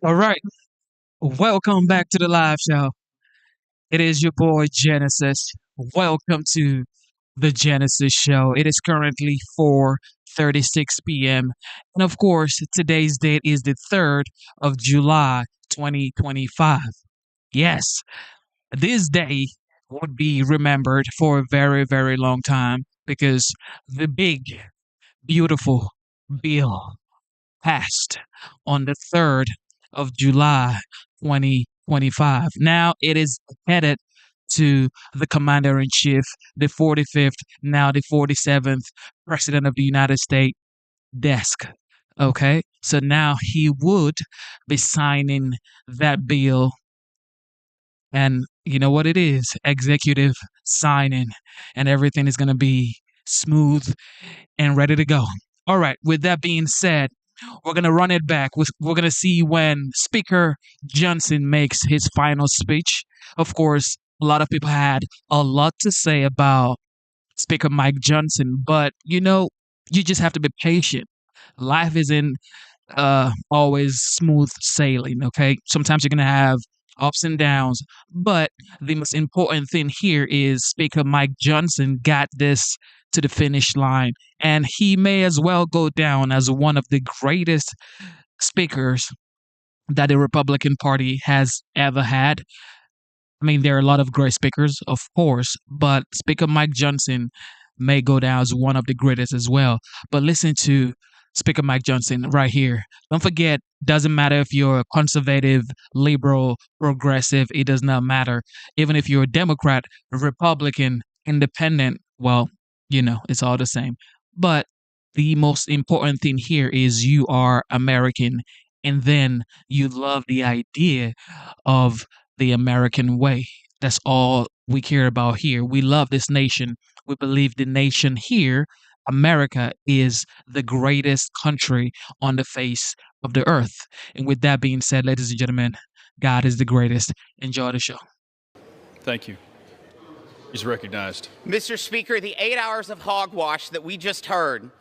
All right. Welcome back to the live show. It is your boy Genesis. Welcome to the Genesis show. It is currently 4:36 p.m. And of course, today's date is the 3rd of July 2025. Yes, this day would be remembered for a very, very long time because the big, beautiful bill passed on the 3rd of July 2025. Now it is headed to the Commander in Chief, the 45th, now the 47th President of the United States desk. Okay, so now he would be signing that bill, and you know what it is, executive signing, and everything is going to be smooth and ready to go. All right, with that being said, we're going to run it back. We're going to see when Speaker Johnson makes his final speech. Of course, a lot of people had a lot to say about Speaker Mike Johnson, but you just have to be patient. Life isn't always smooth sailing, okay? Sometimes you're going to have ups and downs, but the most important thing here is Speaker Mike Johnson got this to the finish line, and he may as well go down as one of the greatest speakers that the Republican Party has ever had. I mean, there are a lot of great speakers, of course, but Speaker Mike Johnson may go down as one of the greatest as well. But listen to Speaker Mike Johnson right here. Don't forget, doesn't matter if you're a conservative, liberal, progressive, it does not matter. Even if you're a Democrat, Republican, independent, well, it's all the same. But the most important thing here is you are American, and then you love the idea of the American way. That's all we care about here. We love this nation. We believe the nation here, America, is the greatest country on the face of the earth. And with that being said, ladies and gentlemen, God is the greatest. Enjoy the show. Thank you. He's recognized. Mr. Speaker, the 8 hours of hogwash that we just heard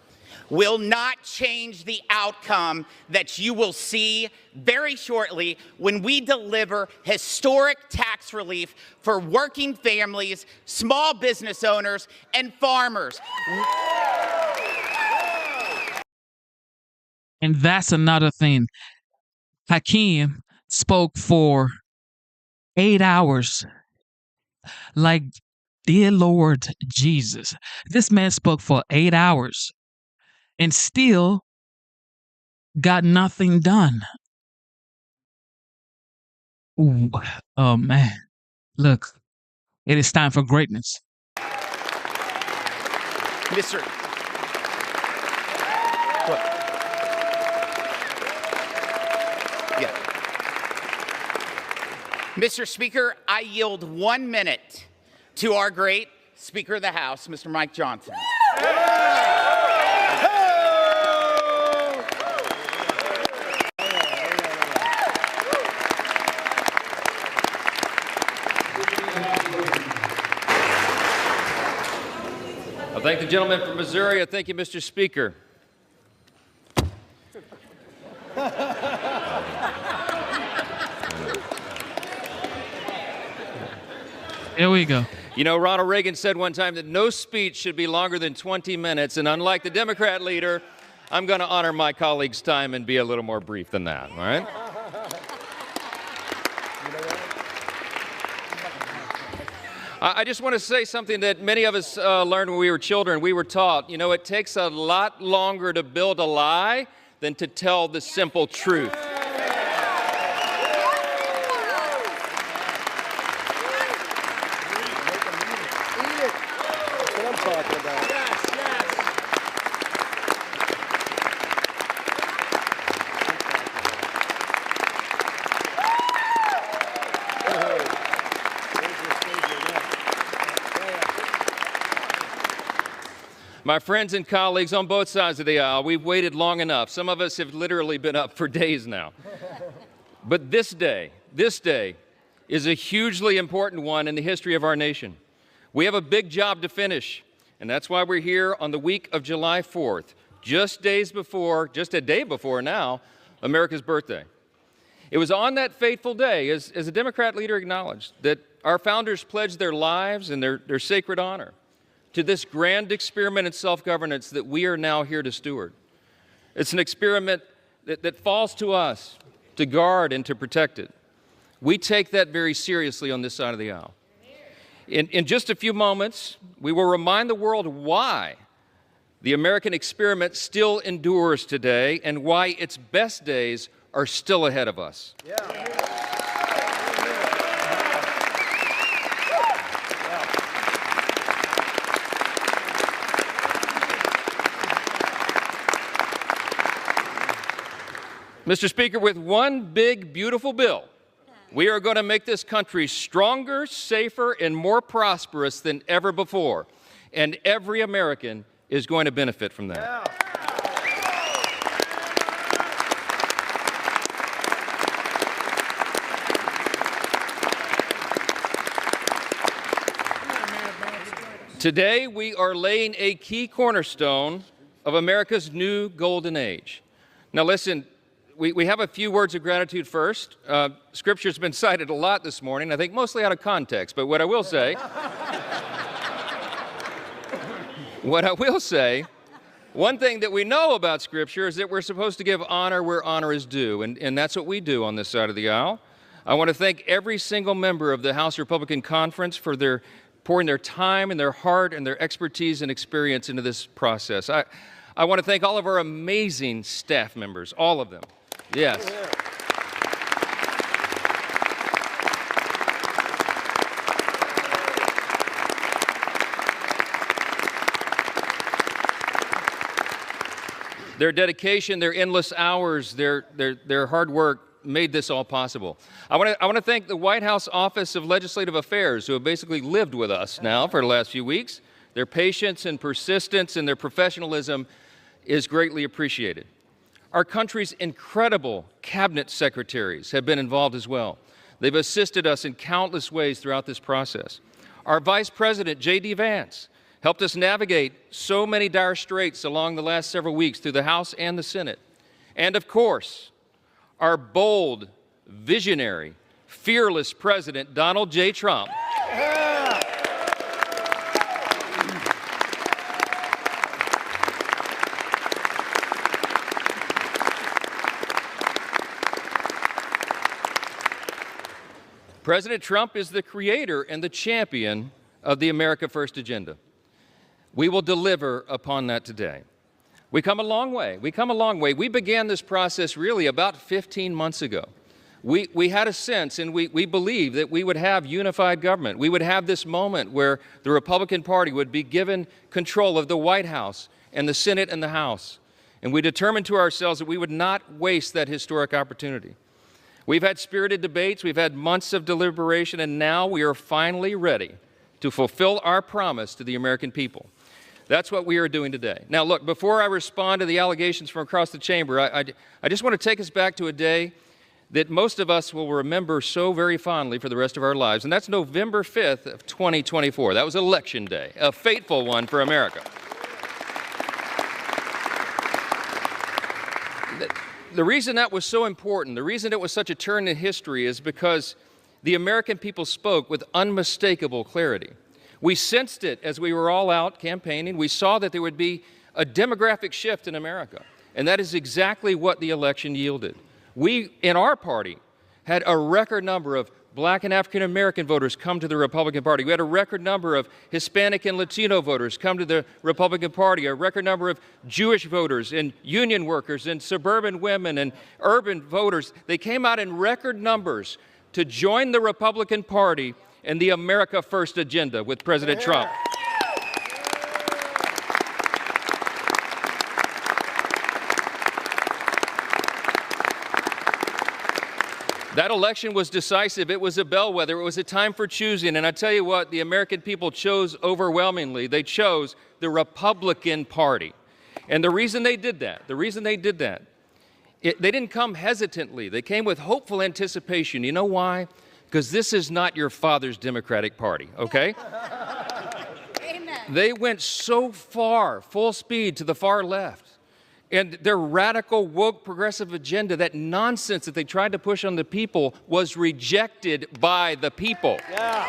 will not change the outcome that you will see very shortly when we deliver historic tax relief for working families, small business owners, and farmers. And that's another thing. Hakeem spoke for 8 hours. Like, dear Lord Jesus, this man spoke for 8 hours and still got nothing done. Ooh, oh man. Look, it is time for greatness. Mr. What? Yeah. Mr. Speaker, I yield 1 minute to our great Speaker of the House, Mr. Mike Johnson. I thank the gentleman from Missouri. I thank you, Mr. Speaker. Here we go. You know, Ronald Reagan said one time that no speech should be longer than 20 minutes, and unlike the Democrat leader, I'm going to honor my colleague's time and be a little more brief than that, all right? I just want to say something that many of us learned when we were children. We were taught, it takes a lot longer to build a lie than to tell the simple truth. My friends and colleagues on both sides of the aisle, we've waited long enough. Some of us have literally been up for days now. But this day is a hugely important one in the history of our nation. We have a big job to finish, and that's why we're here on the week of July 4th, just a day before now, America's birthday. It was on that fateful day, as a Democrat leader acknowledged, that our founders pledged their lives and their sacred honor to this grand experiment in self-governance that we are now here to steward. It's an experiment that falls to us to guard and to protect it. We take that very seriously on this side of the aisle. In just a few moments, we will remind the world why the American experiment still endures today and why its best days are still ahead of us. Mr. Speaker, with one big, beautiful bill, we are going to make this country stronger, safer, and more prosperous than ever before. And every American is going to benefit from that. Today, we are laying a key cornerstone of America's new golden age. Now listen, we have a few words of gratitude first. Scripture's been cited a lot this morning, I think mostly out of context, but what I will say, one thing that we know about Scripture is that we're supposed to give honor where honor is due, and that's what we do on this side of the aisle. I want to thank every single member of the House Republican Conference for their pouring their time and their heart and their expertise and experience into this process. I want to thank all of our amazing staff members, all of them. Yes. Their dedication, their endless hours, their hard work made this all possible. I want to thank the White House Office of Legislative Affairs, who have basically lived with us now for the last few weeks. Their patience and persistence and their professionalism is greatly appreciated. Our country's incredible cabinet secretaries have been involved as well. They've assisted us in countless ways throughout this process. Our Vice President, J.D. Vance, helped us navigate so many dire straits along the last several weeks through the House and the Senate. And of course, our bold, visionary, fearless President, Donald J. Trump. President Trump is the creator and the champion of the America First agenda. We will deliver upon that today. We come a long way. We began this process really about 15 months ago. We had a sense and we believed that we would have unified government. We would have this moment where the Republican Party would be given control of the White House and the Senate and the House. And we determined to ourselves that we would not waste that historic opportunity. We've had spirited debates, we've had months of deliberation, and now we are finally ready to fulfill our promise to the American people. That's what we are doing today. Now, look, before I respond to the allegations from across the chamber, I just want to take us back to a day that most of us will remember so very fondly for the rest of our lives, and that's November 5th of 2024. That was Election Day, a fateful one for America. The reason that was so important, the reason it was such a turn in history is because the American people spoke with unmistakable clarity. We sensed it as we were all out campaigning. We saw that there would be a demographic shift in America, and that is exactly what the election yielded. We, in our party, had a record number of Black and African American voters come to the Republican Party. We had a record number of Hispanic and Latino voters come to the Republican Party, a record number of Jewish voters and union workers and suburban women and urban voters. They came out in record numbers to join the Republican Party and the America First agenda with President Trump. That election was decisive. It was a bellwether. It was a time for choosing. And I tell you what, the American people chose overwhelmingly. They chose the Republican Party. And the reason they did that, they didn't come hesitantly. They came with hopeful anticipation. You know why? Because this is not your father's Democratic Party, okay? Amen. They went so far, full speed, to the far left. And their radical, woke, progressive agenda, that nonsense that they tried to push on the people, was rejected by the people. Yeah.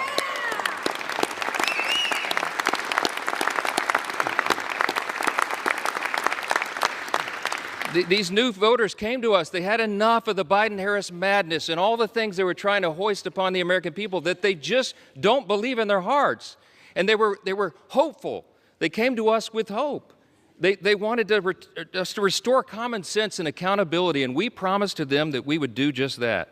These new voters came to us. They had enough of the Biden-Harris madness and all the things they were trying to hoist upon the American people that they just don't believe in their hearts. And they were hopeful. They came to us with hope. They wanted us to restore common sense and accountability, and we promised to them that we would do just that.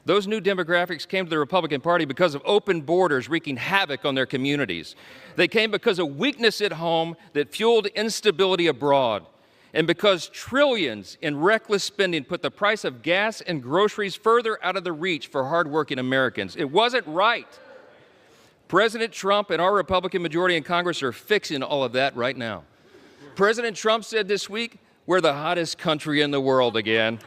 Those new demographics came to the Republican Party because of open borders wreaking havoc on their communities. They came because of weakness at home that fueled instability abroad, and because trillions in reckless spending put the price of gas and groceries further out of the reach for hardworking Americans. It wasn't right. President Trump and our Republican majority in Congress are fixing all of that right now. President Trump said this week, we're the hottest country in the world again.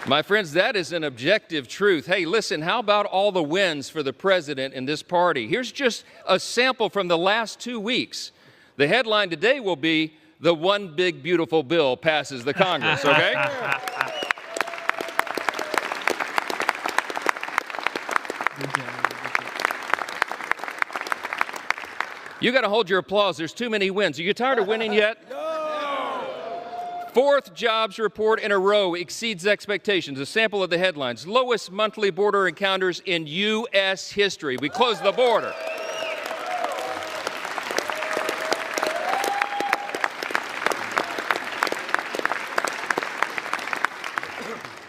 My friends, that is an objective truth. Hey, listen, how about all the wins for the president and this party? Here's just a sample from the last 2 weeks. The headline today will be, the one big beautiful bill passes the Congress, okay? You got to hold your applause. There's too many wins. Are you tired of winning yet? Fourth jobs report in a row exceeds expectations. A sample of the headlines. Lowest monthly border encounters in U.S. history. We closed the border.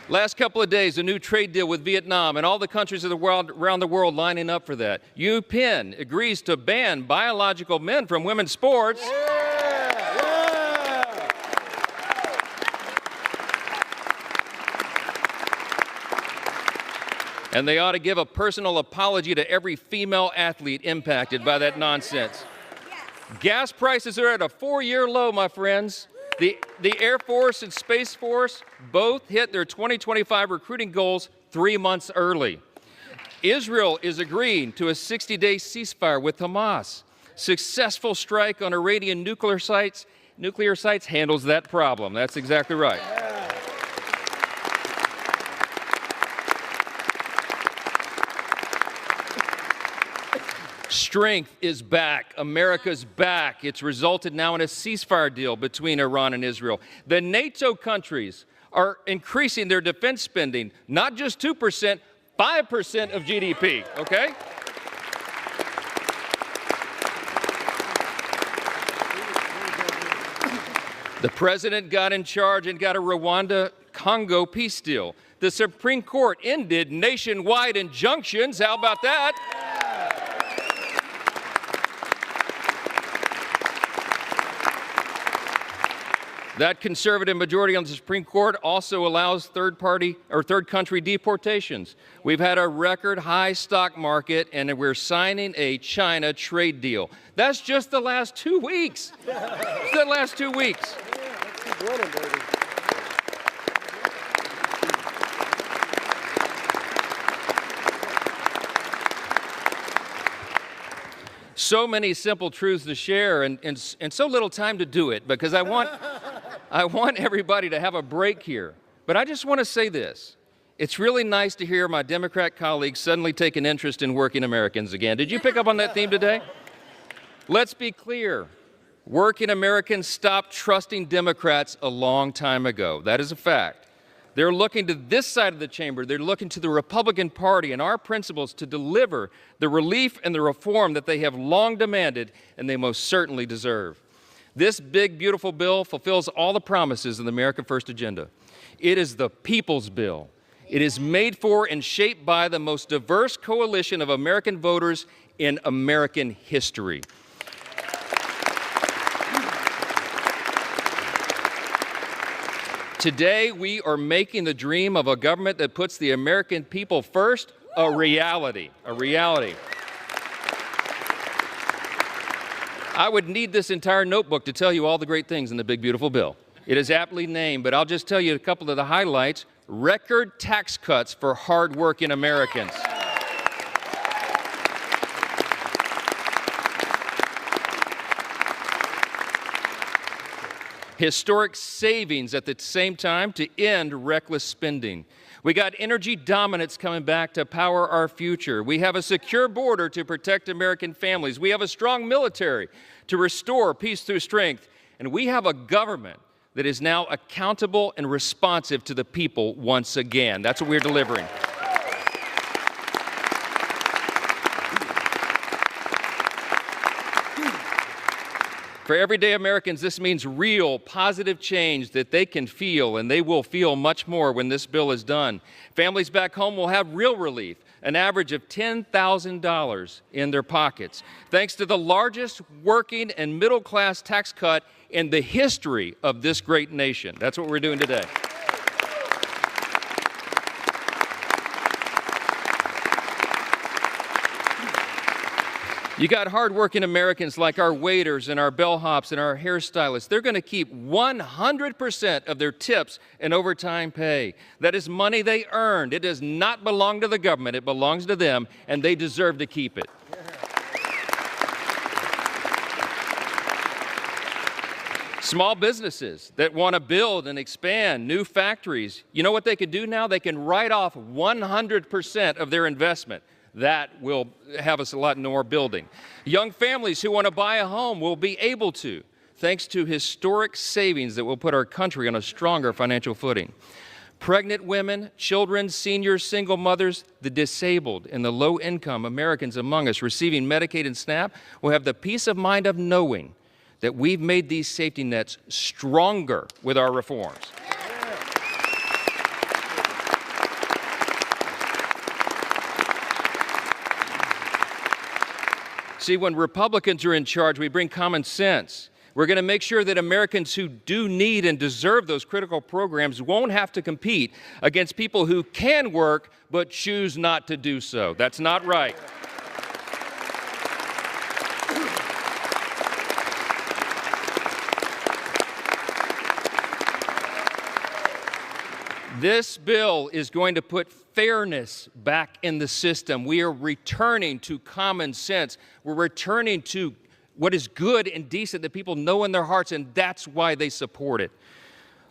Last couple of days, a new trade deal with Vietnam and all the countries of the world, around the world lining up for that. UPenn agrees to ban biological men from women's sports. And they ought to give a personal apology to every female athlete impacted by that nonsense. Yes. Gas prices are at a 4-year low, my friends. The Air Force and Space Force both hit their 2025 recruiting goals 3 months early. Israel is agreeing to a 60-day ceasefire with Hamas. Successful strike on Iranian nuclear sites handles that problem. That's exactly right. Strength is back. America's back. It's resulted now in a ceasefire deal between Iran and Israel. The NATO countries are increasing their defense spending, not just 2%, 5% of GDP, okay? The president got in charge and got a Rwanda-Congo peace deal. The Supreme Court ended nationwide injunctions. How about that? That conservative majority on the Supreme Court also allows third country deportations. We've had a record high stock market, and we're signing a China trade deal. That's just the last 2 weeks. It's the last 2 weeks. So many simple truths to share, and so little time to do it, because I want everybody to have a break here. But I just want to say this. It's really nice to hear my Democrat colleagues suddenly take an interest in working Americans again. Did you pick up on that theme today? Let's be clear. Working Americans stopped trusting Democrats a long time ago. That is a fact. They're looking to this side of the chamber. They're looking to the Republican Party and our principles to deliver the relief and the reform that they have long demanded and they most certainly deserve. This big, beautiful bill fulfills all the promises of the America First agenda. It is the people's bill. It is made for and shaped by the most diverse coalition of American voters in American history. Today, we are making the dream of a government that puts the American people first a reality. A reality. I would need this entire notebook to tell you all the great things in the big, beautiful bill. It is aptly named, but I'll just tell you a couple of the highlights. Record tax cuts for hardworking Americans. historic savings at the same time to end reckless spending. We got energy dominance coming back to power our future. We have a secure border to protect American families. We have a strong military to restore peace through strength. And we have a government that is now accountable and responsive to the people once again. That's what we're delivering. For everyday Americans, this means real, positive change that they can feel, and they will feel much more when this bill is done. Families back home will have real relief, an average of $10,000 in their pockets, thanks to the largest working and middle-class tax cut in the history of this great nation. That's what we're doing today. You got hardworking Americans like our waiters and our bellhops and our hairstylists. They're going to keep 100% of their tips and overtime pay. That is money they earned. It does not belong to the government. It belongs to them, and they deserve to keep it. Small businesses that want to build and expand new factories, you know what they can do now? They can write off 100% of their investment. That will have us a lot more building. Young families who want to buy a home will be able to, thanks to historic savings that will put our country on a stronger financial footing. Pregnant women, children, seniors, single mothers, the disabled, and the low-income Americans among us receiving Medicaid and SNAP will have the peace of mind of knowing that we've made these safety nets stronger with our reforms. See, when Republicans are in charge, we bring common sense. We're going to make sure that Americans who do need and deserve those critical programs won't have to compete against people who can work but choose not to do so. That's not right. This bill is going to put fairness back in the system. We are returning to common sense. We're returning to what is good and decent that people know in their hearts, and that's why they support it.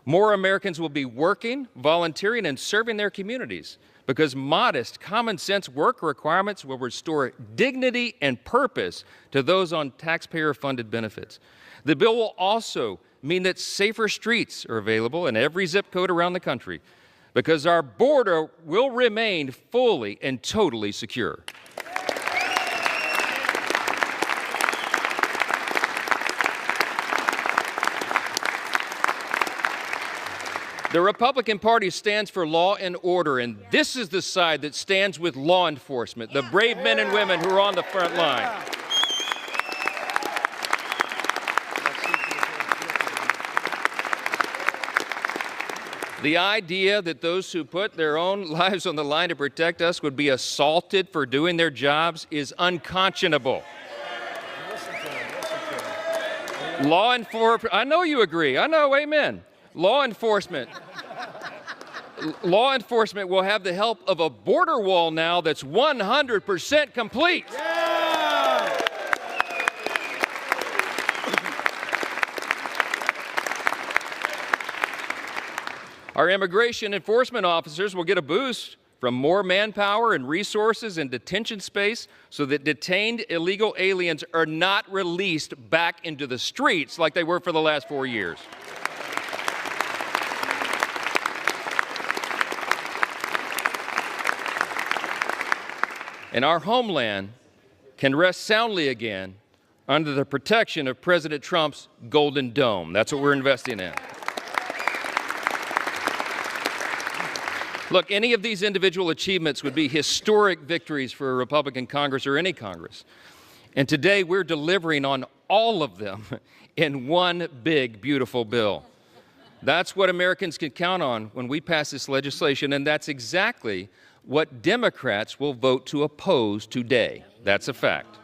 More Americans will be working, volunteering, and serving their communities because modest, common sense work requirements will restore dignity and purpose to those on taxpayer-funded benefits. The bill will also mean that safer streets are available in every zip code around the country because our border will remain fully and totally secure. The Republican Party stands for law and order, and this is the side that stands with law enforcement, the brave men and women who are on the front line. The idea that those who put their own lives on the line to protect us would be assaulted for doing their jobs is unconscionable. Law enforcement, I know you agree. I know, amen. Law enforcement will have the help of a border wall now that's 100% complete. Our immigration enforcement officers will get a boost from more manpower and resources and detention space so that detained illegal aliens are not released back into the streets like they were for the last 4 years. And our homeland can rest soundly again under the protection of President Trump's Golden Dome. That's what we're investing in. Look, any of these individual achievements would be historic victories for a Republican Congress or any Congress. And today we're delivering on all of them in one big, beautiful bill. That's what Americans can count on when we pass this legislation, and that's exactly what Democrats will vote to oppose today. That's a fact.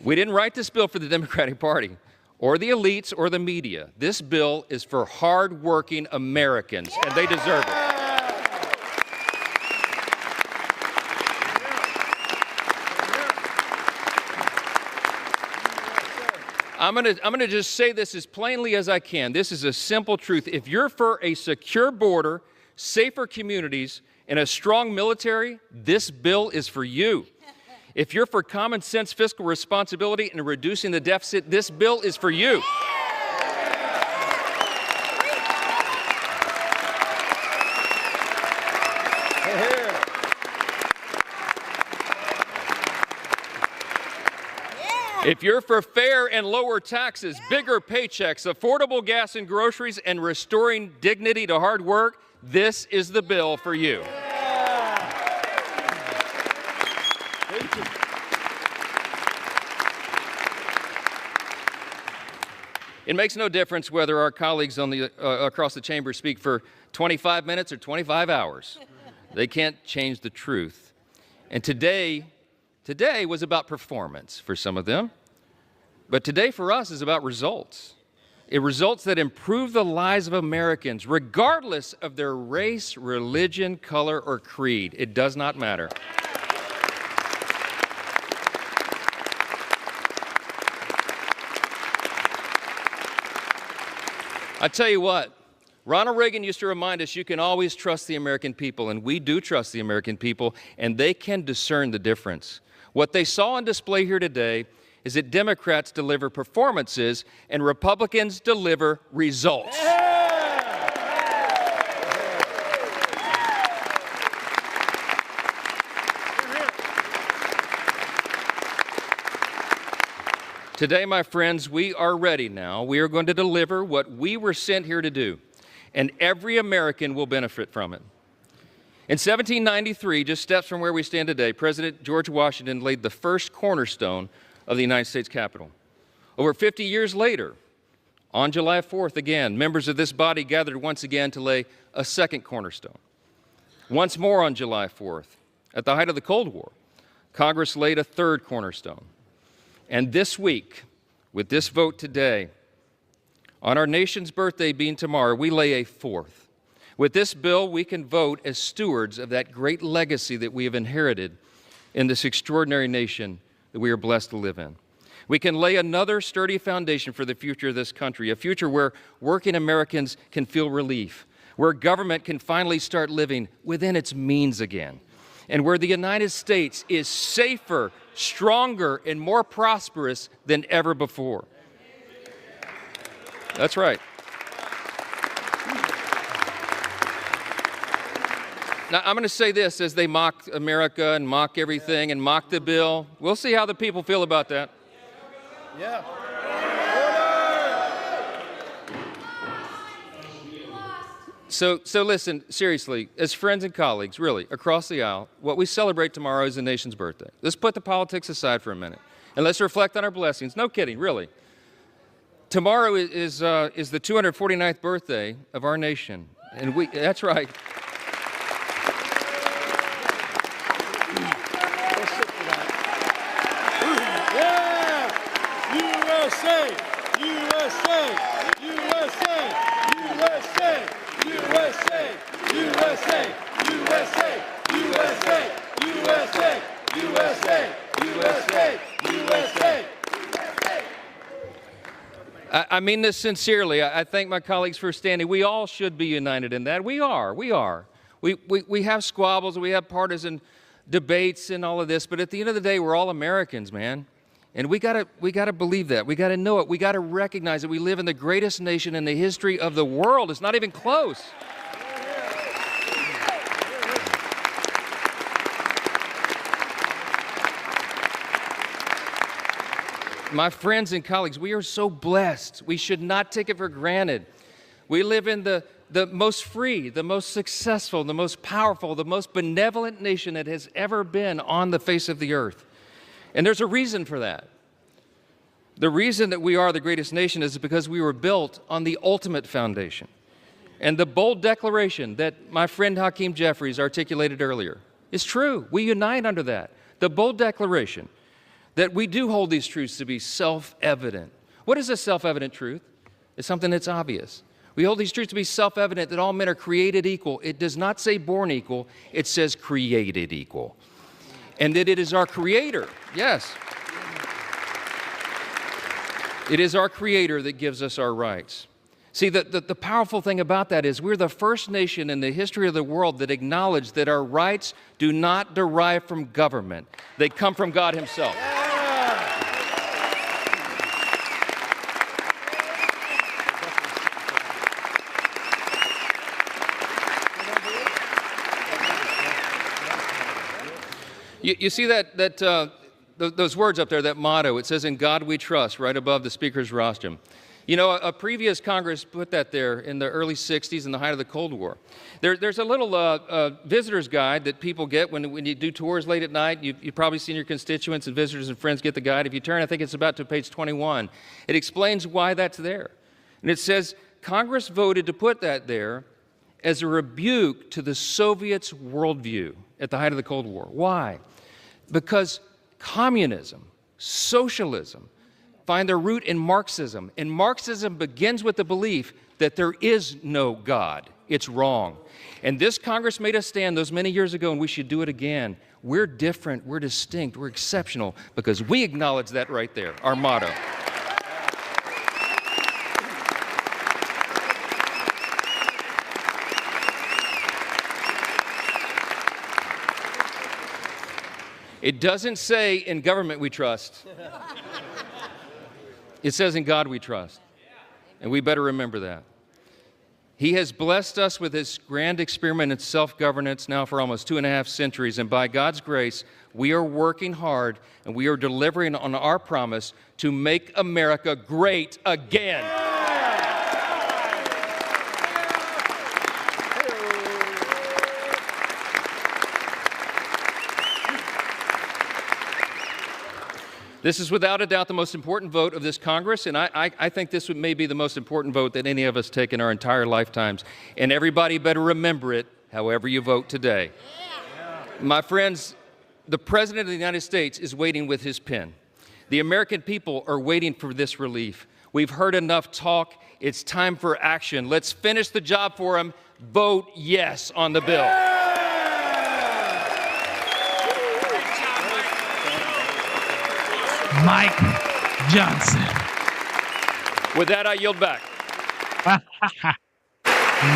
We didn't write this bill for the Democratic Party or the elites or the media. This bill is for hard-working Americans, and they deserve it. I'm gonna just say this as plainly as I can. This is a simple truth. If you're for a secure border, safer communities, and a strong military, this bill is for you. If you're for common sense fiscal responsibility and reducing the deficit, this bill is for you. If you're for fair and lower taxes, bigger paychecks, affordable gas and groceries, and restoring dignity to hard work, this is the bill for you. Thank you. It makes no difference whether our colleagues on across the chamber speak for 25 minutes or 25 hours. They can't change the truth. And today was about performance for some of them. But today for us is about results. Results that improve the lives of Americans, regardless of their race, religion, color, or creed. It does not matter. I tell you what, Ronald Reagan used to remind us you can always trust the American people, and we do trust the American people, and they can discern the difference. What they saw on display here today is that Democrats deliver performances and Republicans deliver results. Today, my friends, we are ready now. We are going to deliver what we were sent here to do, and every American will benefit from it. In 1793, just steps from where we stand today, President George Washington laid the first cornerstone of the United States Capitol. Over 50 years later, on July 4th again, members of this body gathered once again to lay a second cornerstone. Once more on July 4th, at the height of the Cold War, Congress laid a third cornerstone. And this week, with this vote today, on our nation's birthday being tomorrow, we lay a fourth. With this bill, we can vote as stewards of that great legacy that we have inherited in this extraordinary nation that we are blessed to live in. We can lay another sturdy foundation for the future of this country, a future where working Americans can feel relief, where government can finally start living within its means again, and where the United States is safer, stronger, and more prosperous than ever before. That's right. Now, I'm going to say this as they mock America and mock everything and mock the bill. We'll see how the people feel about that. Yeah. So listen, seriously, as friends and colleagues, really, across the aisle, what we celebrate tomorrow is the nation's birthday. Let's put the politics aside for a minute, and let's reflect on our blessings. No kidding, really. Tomorrow is the 249th birthday of our nation, and that's right. USA! USA! USA! USA! USA! USA! USA! USA! USA! USA! USA! USA! I mean this sincerely. I thank my colleagues for standing. We all should be united in that. We are. We have squabbles, we have partisan debates and all of this, but at the end of the day, we're all Americans, man. And we gotta believe that. We gotta know it. We gotta recognize that we live in the greatest nation in the history of the world. It's not even close. My friends and colleagues, we are so blessed. We should not take it for granted. We live in the most free, the most successful, the most powerful, the most benevolent nation that has ever been on the face of the earth. And there's a reason for that. The reason that we are the greatest nation is because we were built on the ultimate foundation. And the bold declaration that my friend Hakeem Jeffries articulated earlier is true. We unite under that. The bold declaration that we do hold these truths to be self-evident. What is a self-evident truth? It's something that's obvious. We hold these truths to be self-evident that all men are created equal. It does not say born equal, it says created equal. And that it is our Creator, yes. It is our Creator that gives us our rights. See, the powerful thing about that is we're the first nation in the history of the world that acknowledged that our rights do not derive from government. They come from God Himself. You see those words up there, that motto, it says, "In God we trust," right above the speaker's rostrum. You know, a previous Congress put that there in the early 60s in the height of the Cold War. There's a little visitor's guide that people get when you do tours late at night. You've probably seen your constituents and visitors and friends get the guide. If you turn, I think it's about to page 21. It explains why that's there. And it says, Congress voted to put that there as a rebuke to the Soviets' worldview at the height of the Cold War. Why? Because communism, socialism, find their root in Marxism. And Marxism begins with the belief that there is no God. It's wrong. And this Congress made us stand those many years ago, and we should do it again. We're different, we're distinct, we're exceptional, because we acknowledge that right there, our motto. It doesn't say in government we trust. It says in God we trust. And we better remember that. He has blessed us with His grand experiment in self-governance now for almost 2.5 centuries. And by God's grace, we are working hard and we are delivering on our promise to make America great again. This is without a doubt the most important vote of this Congress, and I think this may be the most important vote that any of us take in our entire lifetimes. And everybody better remember it, however you vote today. My friends, the President of the United States is waiting with his pen. The American people are waiting for this relief. We've heard enough talk. It's time for action. Let's finish the job for him. Vote yes on the bill. Mike Johnson. With that, I yield back.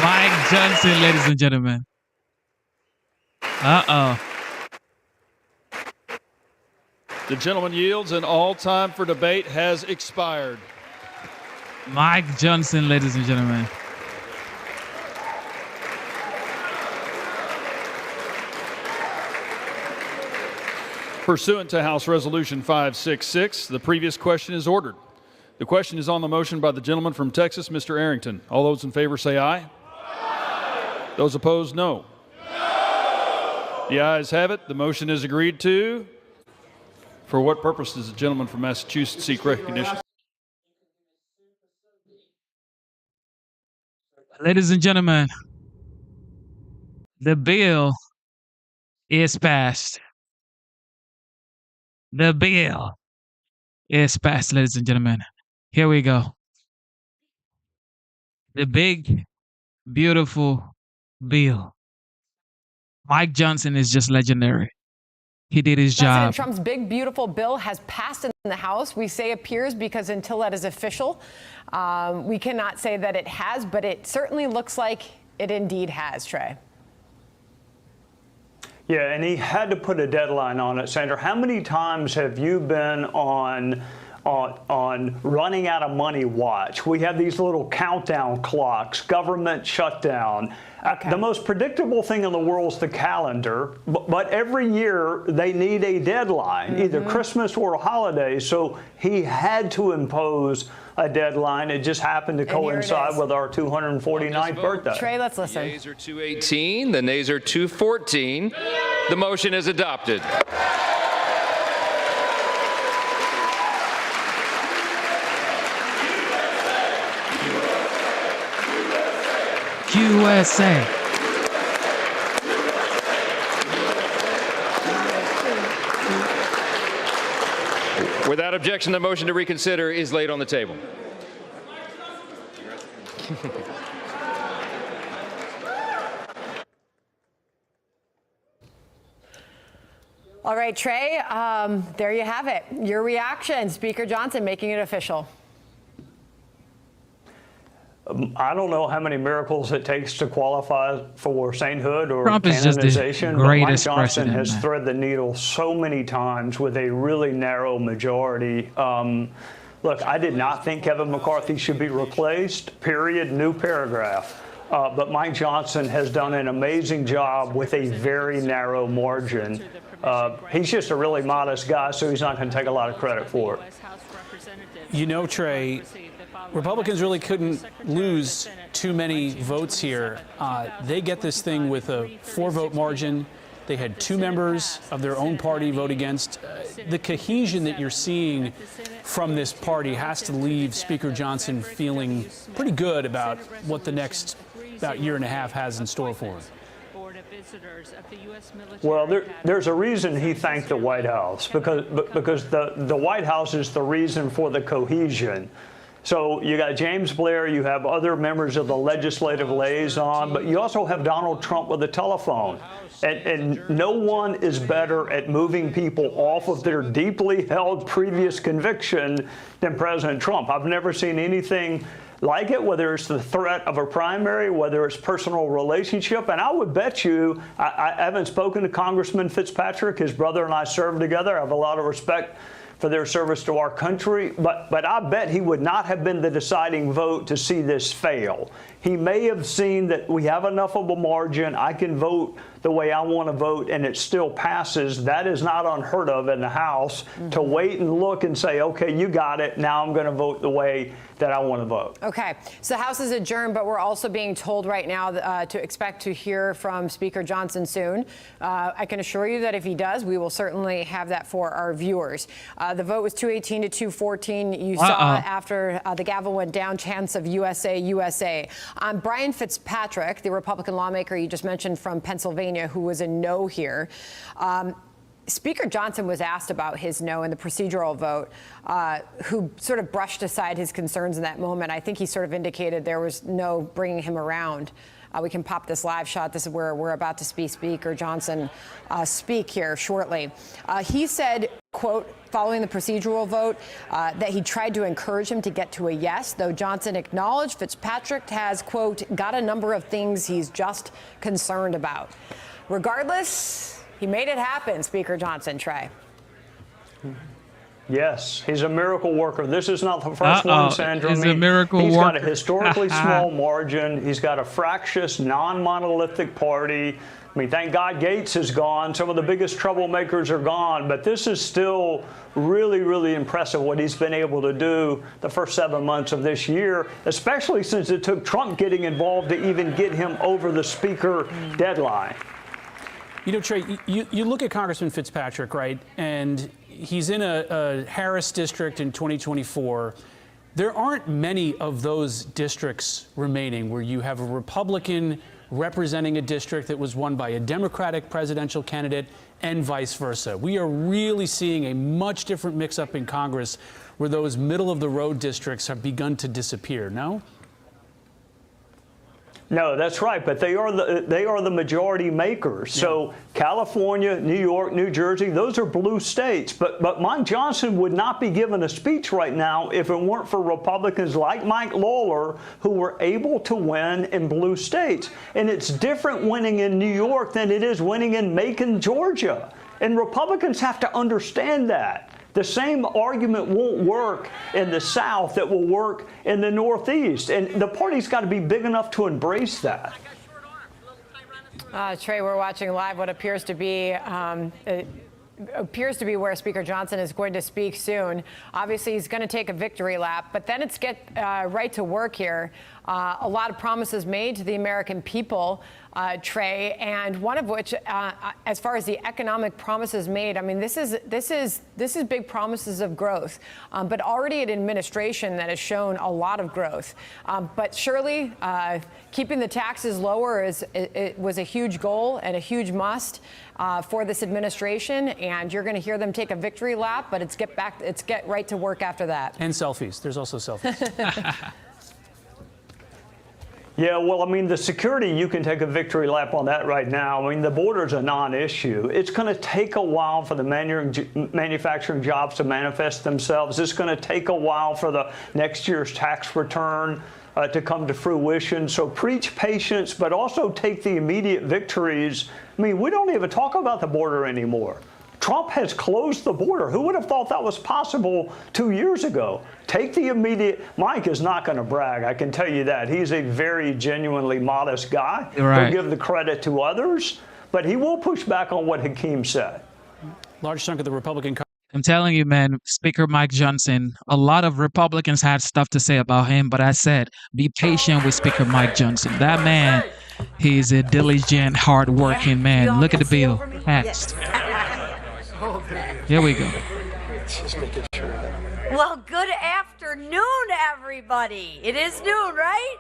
Mike Johnson, ladies and gentlemen. Uh-oh. The gentleman yields, and all time for debate has expired. Mike Johnson, ladies and gentlemen. Pursuant to House Resolution 566, the previous question is ordered. The question is on the motion by the gentleman from Texas, Mr. Arrington. All those in favor say aye. Aye. Those opposed, no. No. The ayes have it. The motion is agreed to. For what purpose does the gentleman from Massachusetts seek recognition? Ladies and gentlemen, the bill is passed. The bill is passed, ladies and gentlemen. Here we go. The big, beautiful bill. Mike Johnson is just legendary. He did his job. President Trump's big, beautiful bill has passed in the House. We say appears because until that is official, we cannot say that it has, but it certainly looks like it indeed has, Trey. Yeah, and he had to put a deadline on it. Sandra, how many times have you been on running out of money watch? We have these little countdown clocks, government shutdown. Okay. The most predictable thing in the world is the calendar, but every year they need a deadline, either Christmas or holidays. So he had to impose a deadline. It just happened to coincide with our 249th birthday. Trey, let's listen. The yeas are 218, the nays are 214. The motion is adopted. USA. Without objection, the motion to reconsider is laid on the table. All right, Trey, there you have it. Your reaction, Speaker Johnson making it official. I don't know how many miracles it takes to qualify for sainthood or Trump is just the canonization, but Mike greatest Johnson president, has man. threaded the needle so many times with a really narrow majority. Look, I did not think Kevin McCarthy should be replaced, period, new paragraph. But Mike Johnson has done an amazing job with a very narrow margin. He's just a really modest guy, so he's not going to take a lot of credit for it. You know, Trey, Republicans really couldn't lose too many votes here. They get this thing with a 4-vote margin. They had 2 members of their own party vote against. The cohesion that you're seeing from this party has to leave Speaker Johnson feeling pretty good about what the next about year and a half has in store for him. Well, there's a reason he thanked the White House, because the White House is the reason for the cohesion. So you got James Blair, you have other members of the legislative liaison, but you also have Donald Trump with a telephone. And no one is better at moving people off of their deeply held previous conviction than President Trump. I've never seen anything like it, whether it's the threat of a primary, whether it's personal relationship. And I would bet you, I haven't spoken to Congressman Fitzpatrick. His brother and I served together. I have a lot of respect for their service to our country, but I bet he would not have been the deciding vote to see this fail. He may have seen that we have enough of a margin, I can vote the way I want to vote, and it still passes. That is not unheard of in the House, to wait and look and say, okay, you got it, now I'm going to vote the way that I want to vote. Okay, so the House is adjourned, but we're also being told right now to expect to hear from Speaker Johnson soon. I can assure you that if he does, we will certainly have that for our viewers. The vote was 218 to 214. You saw after the gavel went down, chants of USA, USA. Brian Fitzpatrick, the Republican lawmaker you just mentioned from Pennsylvania, who was a no here. Speaker Johnson was asked about his no in the procedural vote, who sort of brushed aside his concerns in that moment. I think he sort of indicated there was no bringing him around. We can pop this live shot. This is where we're about to see Speaker Johnson speak here shortly. He said, quote, following the procedural vote, that he tried to encourage him to get to a yes, though Johnson acknowledged Fitzpatrick has, quote, got a number of things he's just concerned about. Regardless, he made it happen, Speaker Johnson, Trey. Yes, he's a miracle worker. This is not the first one, Sandra. He's a miracle He's worker. got a historically small margin. He's got a fractious, non-monolithic party. I mean, thank God Gates is gone. Some of the biggest troublemakers are gone. But this is still really, really impressive what he's been able to do the first 7 months of this year, especially since it took Trump getting involved to even get him over the speaker deadline. You know, Trey, you look at Congressman Fitzpatrick, right, and he's in a Harris district in 2024. There aren't many of those districts remaining where you have a Republican representing a district that was won by a Democratic presidential candidate and vice versa. We are really seeing a much different mix-up in Congress where those middle-of-the-road districts have begun to disappear, no? No, that's right, but they are the majority makers. Yeah. So California, New York, New Jersey, those are blue states. But Mike Johnson would not be giving a speech right now if it weren't for Republicans like Mike Lawler who were able to win in blue states. And it's different winning in New York than it is winning in Macon, Georgia. And Republicans have to understand that. The same argument won't work in the South that will work in the Northeast. And the party's got to be big enough to embrace that. Trey, we're watching live what appears to be where Speaker Johnson is going to speak soon. Obviously, he's going to take a victory lap, but then it's get right to work here. A lot of promises made to the American people, Trey, and one of which, as far as the economic promises made, I mean, this is big promises of growth, but already an administration that has shown a lot of growth. But surely, keeping the taxes lower was a huge goal and a huge must for this administration. And you're going to hear them take a victory lap, but it's get right to work after that. And selfies. There's also selfies. Yeah, well, I mean, the security, you can take a victory lap on that right now. I mean, the border's a non-issue. It's going to take a while for the manufacturing jobs to manifest themselves. It's going to take a while for the next year's tax return to come to fruition. So preach patience, but also take the immediate victories. I mean, we don't even talk about the border anymore. Trump has closed the border. Who would have thought that was possible 2 years ago? Take the immediate. Mike is not going to brag, I can tell you that. He's a very genuinely modest guy. Right. He'll give the credit to others, but he will push back on what Hakeem said. Large chunk of the Republican I'm telling you, man, Speaker Mike Johnson, a lot of Republicans had stuff to say about him, but I said, be patient with Speaker Mike Johnson. That man, he's a diligent, hardworking man. Look at the bill passed. Here we go. Well, good afternoon, everybody. It is noon, right?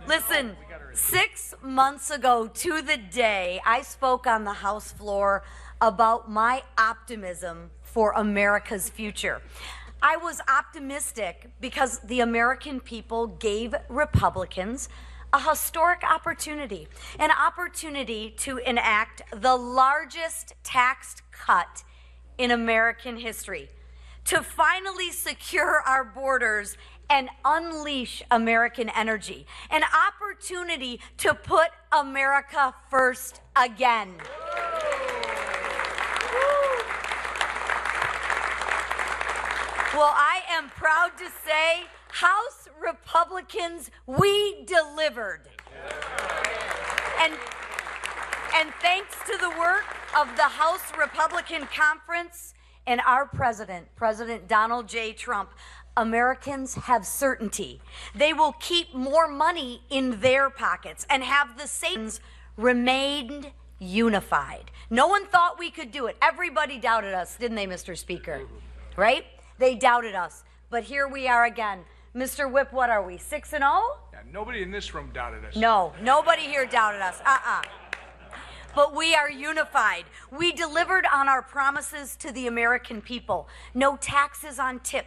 Listen, 6 months ago to the day, I spoke on the House floor about my optimism for America's future. I was optimistic because the American people gave Republicans a historic opportunity, an opportunity to enact the largest tax cut in American history, to finally secure our borders and unleash American energy, an opportunity to put America first again. Well, I am proud to say, House Republicans, we delivered. And thanks to the work of the House Republican Conference and our president, President Donald J. Trump, Americans have certainty. They will keep more money in their pockets and have the savings remained unified. No one thought we could do it. Everybody doubted us, didn't they, Mr. Speaker? Right? They doubted us. But here we are again. Mr. Whip, what are we, 6-0? Yeah, nobody in this room doubted us. No, nobody here doubted us. But we are unified. We delivered on our promises to the American people. No taxes on tip.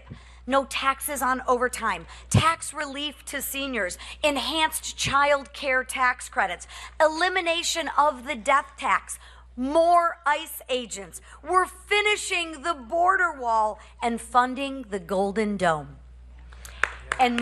No taxes on overtime, tax relief to seniors, enhanced child care tax credits, elimination of the death tax, more ICE agents. We're finishing the border wall and funding the Golden Dome. And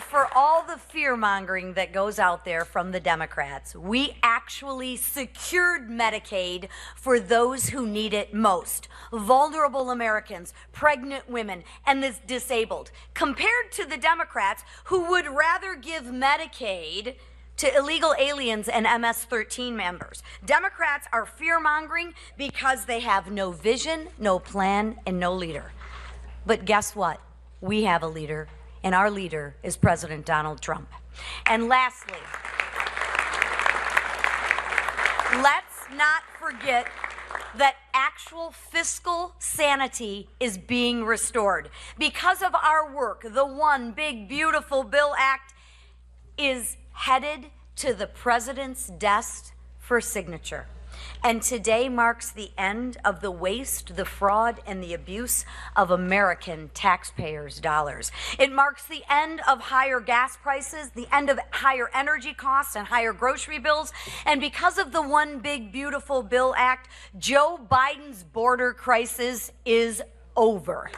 for all the fear-mongering that goes out there from the Democrats, we actually secured Medicaid for those who need it most. Vulnerable Americans, pregnant women, and the disabled. Compared to the Democrats, who would rather give Medicaid to illegal aliens and MS-13 members. Democrats are fear-mongering because they have no vision, no plan, and no leader. But guess what? We have a leader. And our leader is President Donald Trump. And lastly, let's not forget that actual fiscal sanity is being restored. Because of our work, the One Big Beautiful Bill Act is headed to the president's desk for signature. And today marks the end of the waste, the fraud, and the abuse of American taxpayers' dollars. It marks the end of higher gas prices, the end of higher energy costs and higher grocery bills. And because of the One Big Beautiful Bill Act, Joe Biden's border crisis is over.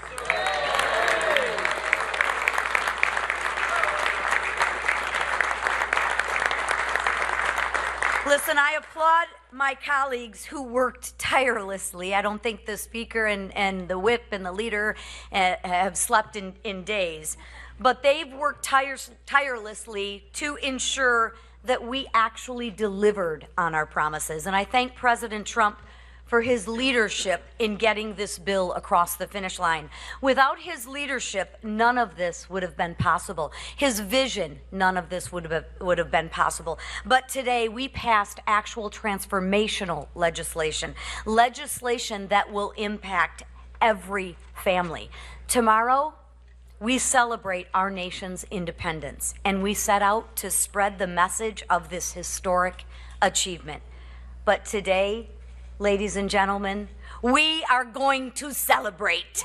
Listen, I applaud my colleagues who worked tirelessly. I don't think the Speaker and the Whip and the leader have slept in days. But they've worked tirelessly to ensure that we actually delivered on our promises. And I thank President Trump for his leadership in getting this bill across the finish line. Without his leadership, none of this would have been possible. His vision, none of this would have been possible. But today, we passed actual transformational legislation that will impact every family. Tomorrow, we celebrate our nation's independence, and we set out to spread the message of this historic achievement. But today, ladies and gentlemen, we are going to celebrate.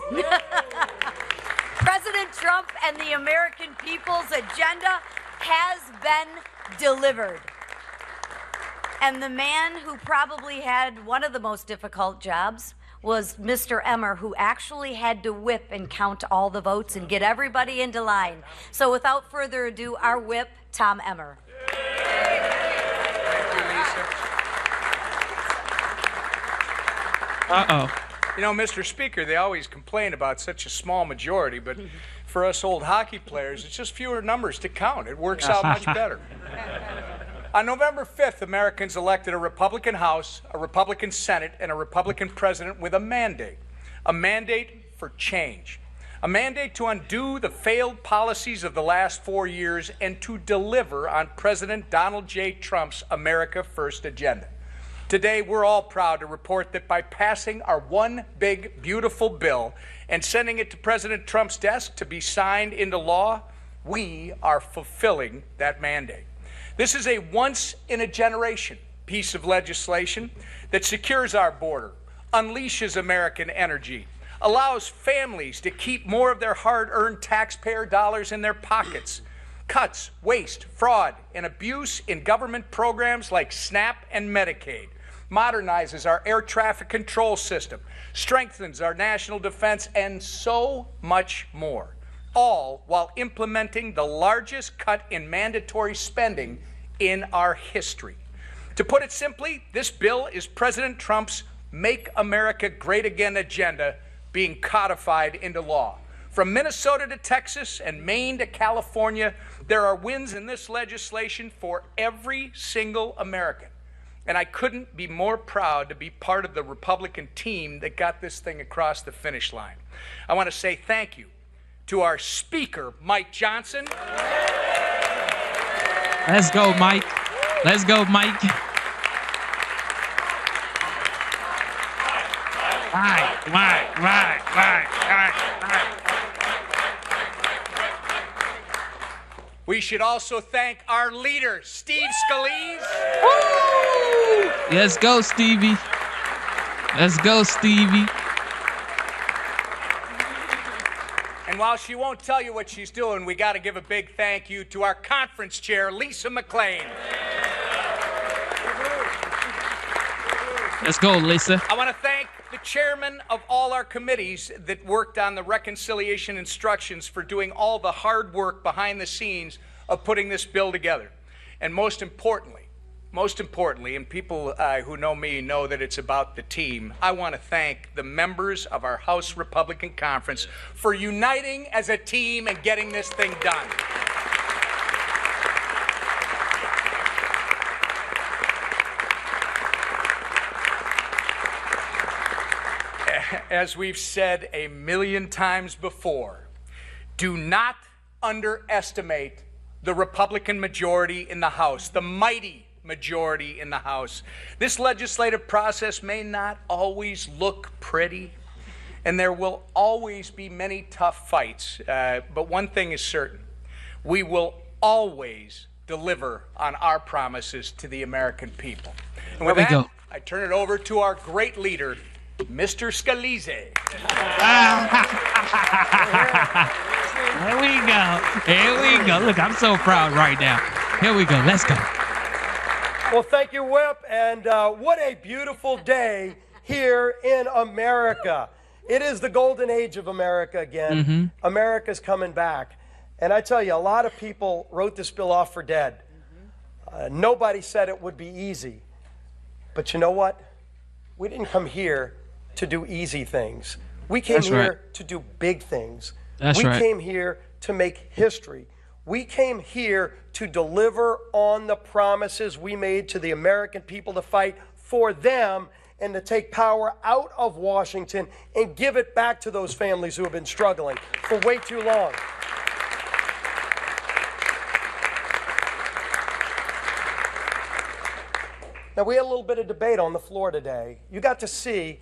President Trump and the American people's agenda has been delivered. And the man who probably had one of the most difficult jobs was Mr. Emmer, who actually had to whip and count all the votes and get everybody into line. So without further ado, our whip, Tom Emmer. Uh-oh. You know, Mr. Speaker, they always complain about such a small majority, but for us old hockey players, it's just fewer numbers to count. It works out much better. On November 5th, Americans elected a Republican House, a Republican Senate, and a Republican President with a mandate for change, a mandate to undo the failed policies of the last 4 years and to deliver on President Donald J. Trump's America First agenda. Today, we're all proud to report that by passing our one big, beautiful bill and sending it to President Trump's desk to be signed into law, we are fulfilling that mandate. This is a once-in-a-generation piece of legislation that secures our border, unleashes American energy, allows families to keep more of their hard-earned taxpayer dollars in their pockets, cuts waste, fraud, and abuse in government programs like SNAP and Medicaid, modernizes our air traffic control system, strengthens our national defense, and so much more, all while implementing the largest cut in mandatory spending in our history. To put it simply, this bill is President Trump's Make America Great Again agenda being codified into law. From Minnesota to Texas and Maine to California, there are wins in this legislation for every single American. And I couldn't be more proud to be part of the Republican team that got this thing across the finish line. I want to say thank you to our Speaker, Mike Johnson. Let's go, Mike. Let's go, Mike. Right. We should also thank our leader, Steve Scalise. Woo! Let's go, Stevie. Let's go, Stevie. And while she won't tell you what she's doing, we got to give a big thank you to our conference chair, Lisa McClain. Let's go, Lisa. I want to thank the chairman of all our committees that worked on the reconciliation instructions for doing all the hard work behind the scenes of putting this bill together. And most importantly, and people who know me know that it's about the team, I want to thank the members of our House Republican Conference for uniting as a team and getting this thing done. As we've said a million times before, do not underestimate the Republican majority in the House, the mighty majority in the House. This legislative process may not always look pretty, and there will always be many tough fights, but one thing is certain: we will always deliver on our promises to the American people. And with that, I turn it over to our great leader, Mr. Scalise. Here we go. Here we go. Look, I'm so proud right now. Here we go. Let's go. Well, thank you, Whip. And what a beautiful day here in America. It is the golden age of America again. Mm-hmm. America's coming back. And I tell you, a lot of people wrote this bill off for dead. Nobody said it would be easy. But you know what? We didn't come here to do easy things. We came here to do big things. We came here to make history. We came here to deliver on the promises we made to the American people, to fight for them and to take power out of Washington and give it back to those families who have been struggling for way too long. Now, we had a little bit of debate on the floor today. You got to see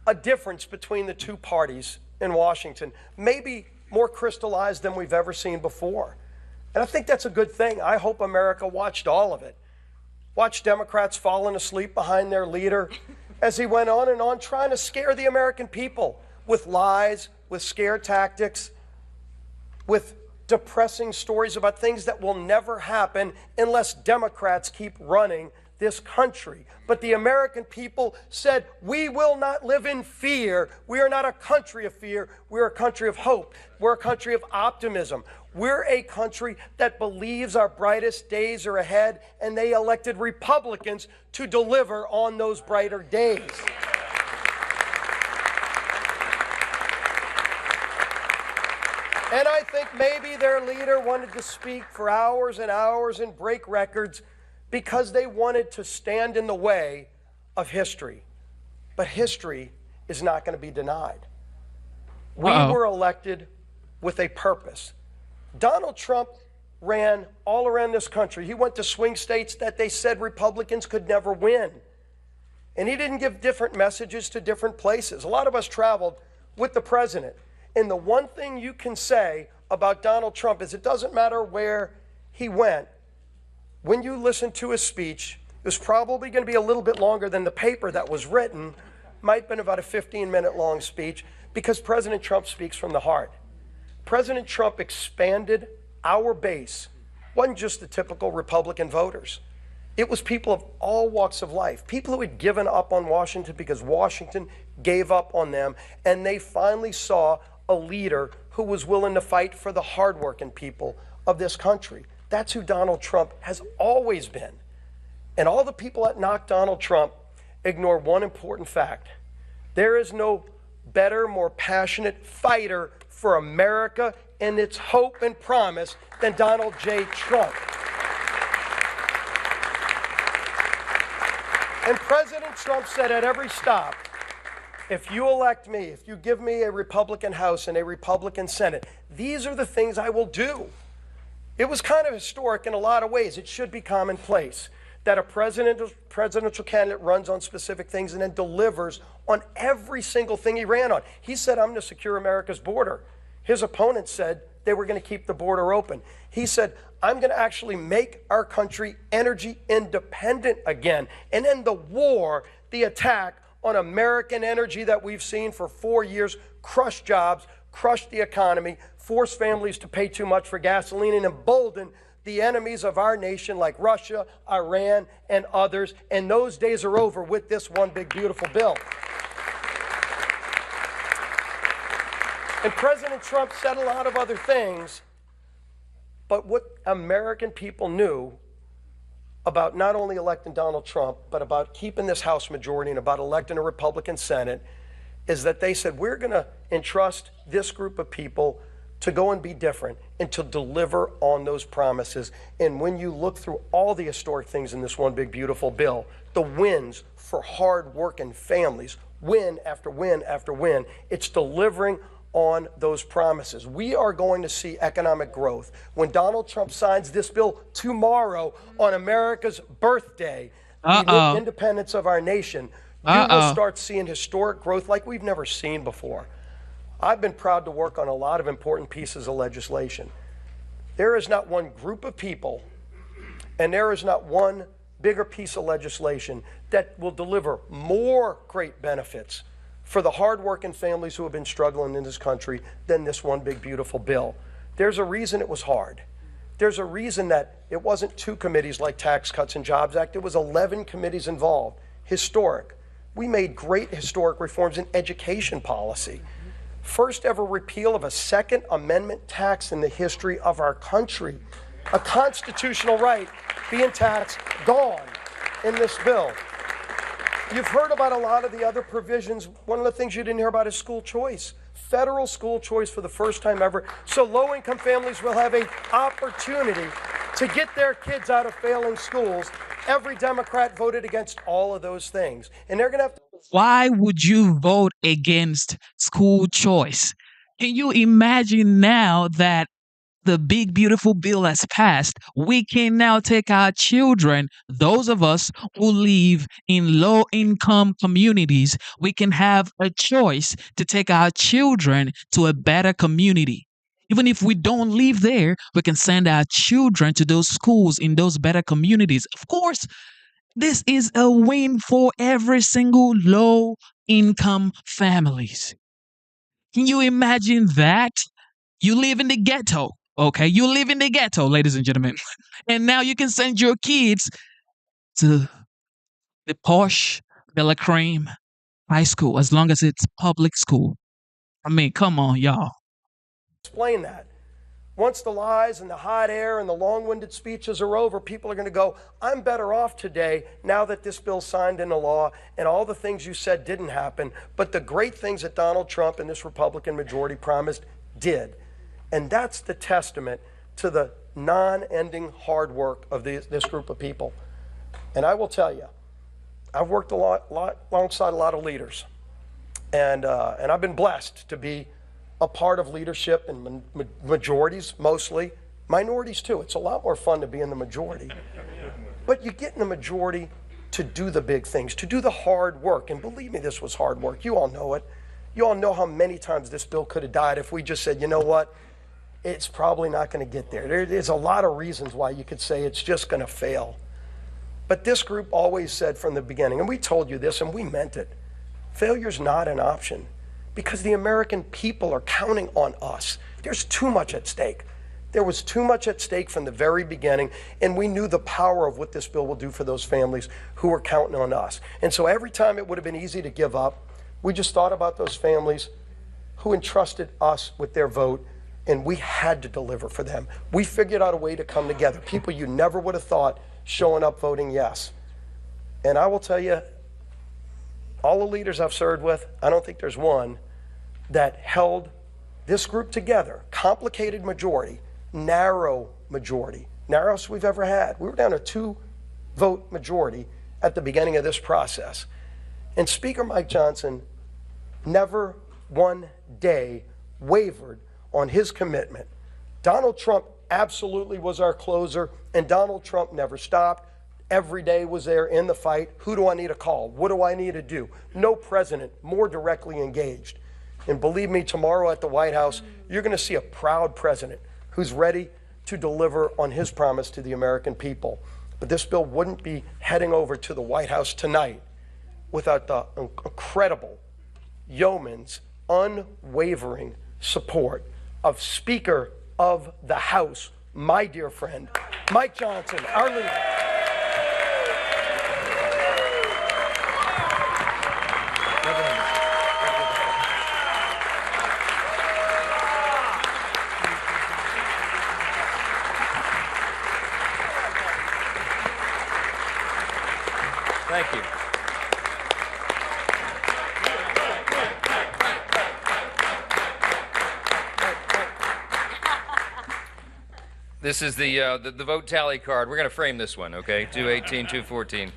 a difference between the two parties in Washington, maybe more crystallized than we've ever seen before. And I think that's a good thing. I hope America watched all of it. Watched Democrats falling asleep behind their leader as he went on and on trying to scare the American people with lies, with scare tactics, with depressing stories about things that will never happen unless Democrats keep running this country. But the American people said, we will not live in fear. We are not a country of fear. We're a country of hope. We're a country of optimism. We're a country that believes our brightest days are ahead, and they elected Republicans to deliver on those brighter days. And I think maybe their leader wanted to speak for hours and hours and break records because they wanted to stand in the way of history. But history is not going to be denied. We were elected with a purpose. Donald Trump ran all around this country. He went to swing states that they said Republicans could never win. And he didn't give different messages to different places. A lot of us traveled with the president. And the one thing you can say about Donald Trump is it doesn't matter where he went. When you listen to his speech, it was probably going to be a little bit longer than the paper that was written. Might have been about a 15-minute long speech because President Trump speaks from the heart. President Trump expanded our base. It wasn't just the typical Republican voters. It was people of all walks of life, people who had given up on Washington because Washington gave up on them, and they finally saw a leader who was willing to fight for the hardworking people of this country. That's who Donald Trump has always been. And all the people that knock Donald Trump ignore one important fact. There is no better, more passionate fighter for America and its hope and promise than Donald J. Trump. And President Trump said at every stop, if you elect me, if you give me a Republican House and a Republican Senate, these are the things I will do. It was kind of historic in a lot of ways. It should be commonplace that a presidential candidate runs on specific things and then delivers on every single thing he ran on. He said, I'm going to secure America's border. His opponents said they were going to keep the border open. He said, I'm going to actually make our country energy independent again and end the war, the attack on American energy that we've seen for 4 years, crush jobs, crush the economy, force families to pay too much for gasoline, and embolden the enemies of our nation like Russia, Iran, and others. And those days are over with this one big, beautiful bill. And President Trump said a lot of other things, but what American people knew about not only electing Donald Trump, but about keeping this House majority and about electing a Republican Senate is that they said, we're going to entrust this group of people to go and be different and to deliver on those promises. And when you look through all the historic things in this one big, beautiful bill, the wins for hard-working families, win after win after win, it's delivering on those promises. We are going to see economic growth. When Donald Trump signs this bill tomorrow on America's birthday, the independence of our nation, you will start seeing historic growth like we've never seen before. I've been proud to work on a lot of important pieces of legislation. There is not one group of people, and there is not one bigger piece of legislation that will deliver more great benefits for the hardworking families who have been struggling in this country than this one big, beautiful bill. There's a reason it was hard. There's a reason that it wasn't 2 committees like Tax Cuts and Jobs Act. It was 11 committees involved. Historic. We made great historic reforms in education policy. First ever repeal of a Second Amendment tax in the history of our country. A constitutional right being taxed, gone in this bill. You've heard about a lot of the other provisions. One of the things you didn't hear about is school choice. Federal school choice for the first time ever. So low-income families will have an opportunity to get their kids out of failing schools. Every Democrat voted against all of those things. And they're going to have to... Why would you vote against school choice? Can you imagine now that the big, beautiful bill has passed? We can now take our children, those of us who live in low-income communities, we can have a choice to take our children to a better community. Even if we don't live there, we can send our children to those schools in those better communities. Of course, this is a win for every single low-income families. Can you imagine that? You live in the ghetto. Okay, you live in the ghetto, ladies and gentlemen. And now you can send your kids to the Porsche de la Creme high school, as long as it's public school. I mean, come on, y'all. Explain that. Once the lies and the hot air and the long-winded speeches are over, people are going to go, I'm better off today now that this bill's signed into law and all the things you said didn't happen, but the great things that Donald Trump and this Republican majority promised did. And that's the testament to the non-ending hard work of this group of people. And I will tell you, I've worked alongside a lot of leaders, and I've been blessed to be a part of leadership in majorities mostly, minorities too. It's a lot more fun to be in the majority. But you get in the majority to do the big things, to do the hard work. And believe me, this was hard work. You all know it. You all know how many times this bill could have died if we just said, you know what, it's probably not going to get there. There's a lot of reasons why you could say it's just going to fail. But this group always said from the beginning, and we told you this and we meant it, failure's not an option. Because the American people are counting on us. There's too much at stake. There was too much at stake from the very beginning, and we knew the power of what this bill will do for those families who were counting on us. And so every time it would have been easy to give up, we just thought about those families who entrusted us with their vote, and we had to deliver for them. We figured out a way to come together. People you never would have thought showing up voting yes. And I will tell you, all the leaders I've served with, I don't think there's one that held this group together. Complicated majority, narrow majority, narrowest we've ever had. We were down to 2-vote majority at the beginning of this process. And Speaker Mike Johnson never one day wavered on his commitment. Donald Trump absolutely was our closer, and Donald Trump never stopped. Every day was there in the fight. Who do I need to call? What do I need to do? No president more directly engaged. And believe me, tomorrow at the White House, you're going to see a proud president who's ready to deliver on his promise to the American people. But this bill wouldn't be heading over to the White House tonight without the incredible yeoman's unwavering support of Speaker of the House, my dear friend, Mike Johnson, our leader. Thank you. This is the vote tally card. We're going to frame this one, okay? 218, 214.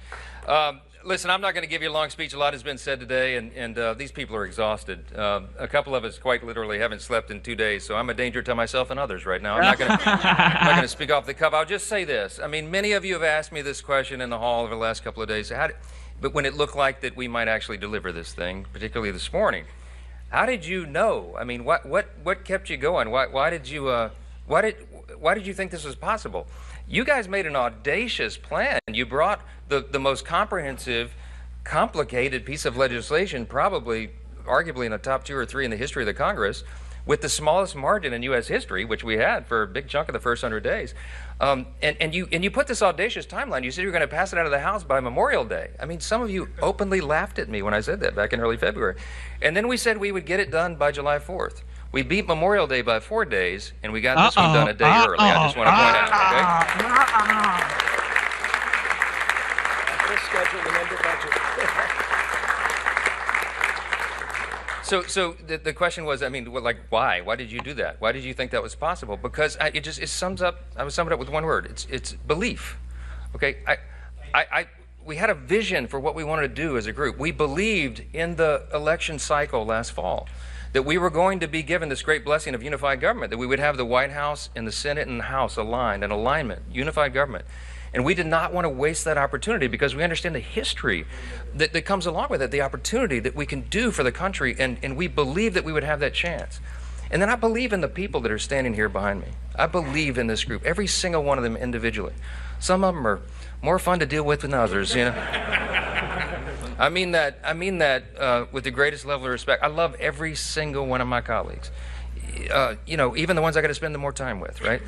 Listen, I'm not going to give you a long speech. A lot has been said today, and these people are exhausted. A couple of us quite literally haven't slept in 2 days, so I'm a danger to myself and others right now. I'm not going to speak off the cuff. I'll just say this. I mean, many of you have asked me this question in the hall over the last couple of days. But when it looked like that we might actually deliver this thing, particularly this morning, how did you know? I mean, what kept you going? Why did you think this was possible? You guys made an audacious plan. You brought the most comprehensive, complicated piece of legislation, probably, arguably in the top 2 or 3 in the history of the Congress, with the smallest margin in U.S. history, which we had for a big chunk of the first 100 days. And you put this audacious timeline. You said you were going to pass it out of the House by Memorial Day. I mean, some of you openly laughed at me when I said that back in early February. And then we said we would get it done by July 4th. We beat Memorial Day by 4 days, and we got this one done a day early. I just want to point out, okay? So the question was, I mean, like, why? Why did you do that? Why did you think that was possible? Because I would sum it up with one word. It's belief. Okay, we had a vision for what we wanted to do as a group. We believed in the election cycle last fall that we were going to be given this great blessing of unified government, that we would have the White House and the Senate and the House aligned, an alignment, unified government. And we did not want to waste that opportunity because we understand the history that comes along with it, the opportunity that we can do for the country, and we believe that we would have that chance. And then I believe in the people that are standing here behind me. I believe in this group, every single one of them individually. Some of them are more fun to deal with than others, you know. I mean that with the greatest level of respect. I love every single one of my colleagues. You know, even the ones I got to spend the more time with, right?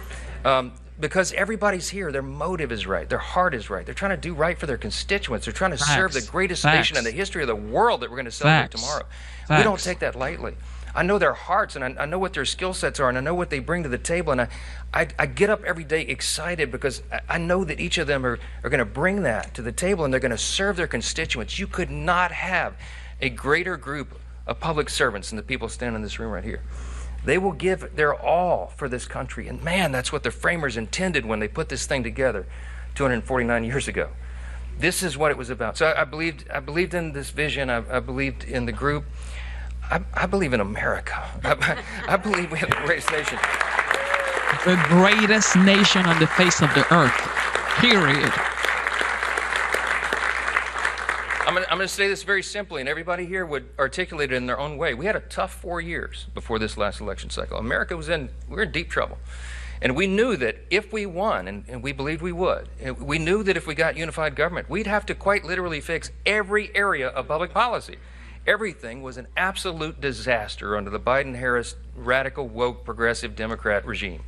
because everybody's here, their motive is right, their heart is right. They're trying to do right for their constituents. They're trying to serve the greatest nation in the history of the world that we're going to celebrate tomorrow. We don't take that lightly. I know their hearts, and I know what their skill sets are, and I know what they bring to the table, and I get up every day excited because I know that each of them are going to bring that to the table, and they're going to serve their constituents. You could not have a greater group of public servants than the people standing in this room right here. They will give their all for this country. And man, that's what the framers intended when they put this thing together 249 years ago. This is what it was about. So I believed in this vision. I believed in the group. I believe in America. I believe we have the greatest nation. The greatest nation on the face of the earth. Period. I'm going to say this very simply, and everybody here would articulate it in their own way. We had a tough 4 years before this last election cycle. America we were in deep trouble. And we knew that if we won, and we believed we would, we knew that if we got unified government, we'd have to quite literally fix every area of public policy. Everything was an absolute disaster under the Biden-Harris radical, woke, progressive Democrat regime.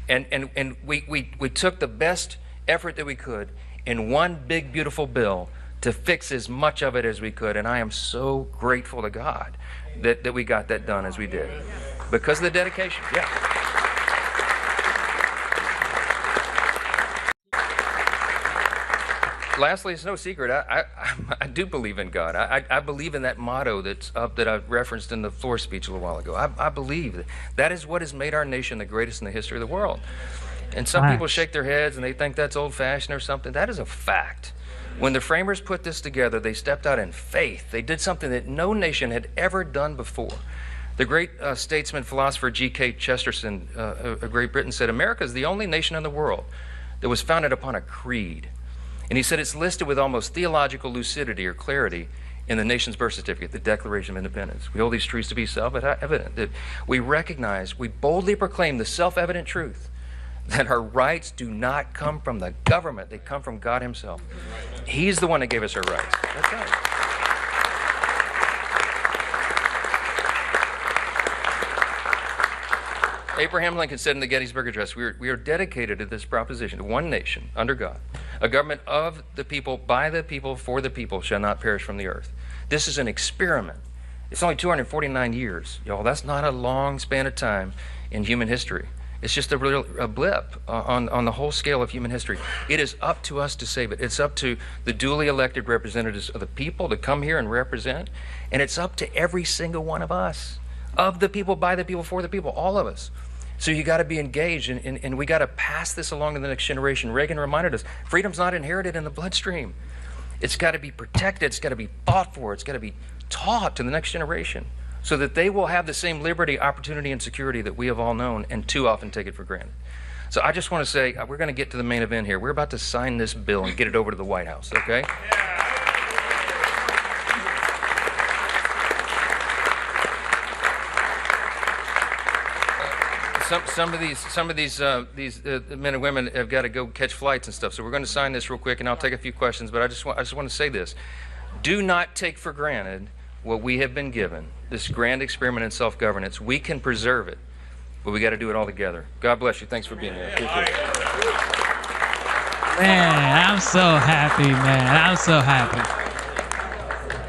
And we took the best effort that we could in one big, beautiful bill to fix as much of it as we could. And I am so grateful to God that we got that done as we did. Because of the dedication, yeah. Lastly, it's no secret, I do believe in God. I believe in that motto that's up that I referenced in the floor speech a little while ago. I believe that is what has made our nation the greatest in the history of the world. And some people shake their heads and they think that's old-fashioned or something. That is a fact. When the framers put this together, they stepped out in faith. They did something that no nation had ever done before. The great statesman, philosopher G.K. Chesterton of Great Britain said, America is the only nation in the world that was founded upon a creed. And he said it's listed with almost theological lucidity or clarity in the nation's birth certificate, the Declaration of Independence. We hold these truths to be self-evident, that we recognize, we boldly proclaim the self-evident truth that our rights do not come from the government, they come from God himself. He's the one that gave us our rights. That's right. Abraham Lincoln said in the Gettysburg Address, we are dedicated to this proposition, to one nation, under God. A government of the people, by the people, for the people, shall not perish from the earth. This is an experiment. It's only 249 years, y'all. That's not a long span of time in human history. It's just a blip on the whole scale of human history. It is up to us to save it. It's up to the duly elected representatives of the people to come here and represent. And it's up to every single one of us. Of the people, by the people, for the people, all of us. So you got to be engaged, and we got to pass this along to the next generation. Reagan reminded us, freedom's not inherited in the bloodstream. It's got to be protected. It's got to be fought for. It's got to be taught to the next generation, so that they will have the same liberty, opportunity, and security that we have all known and too often take it for granted. So I just want to say, we're going to get to the main event here. We're about to sign this bill and get it over to the White House, okay? Some of these men and women have got to go catch flights and stuff. So we're going to sign this real quick, and I'll take a few questions. But I just want to say this: do not take for granted what we have been given, this grand experiment in self-governance. We can preserve it, but we got to do it all together. God bless you. Thanks for being here. Appreciate it. Man, I'm so happy, man. I'm so happy.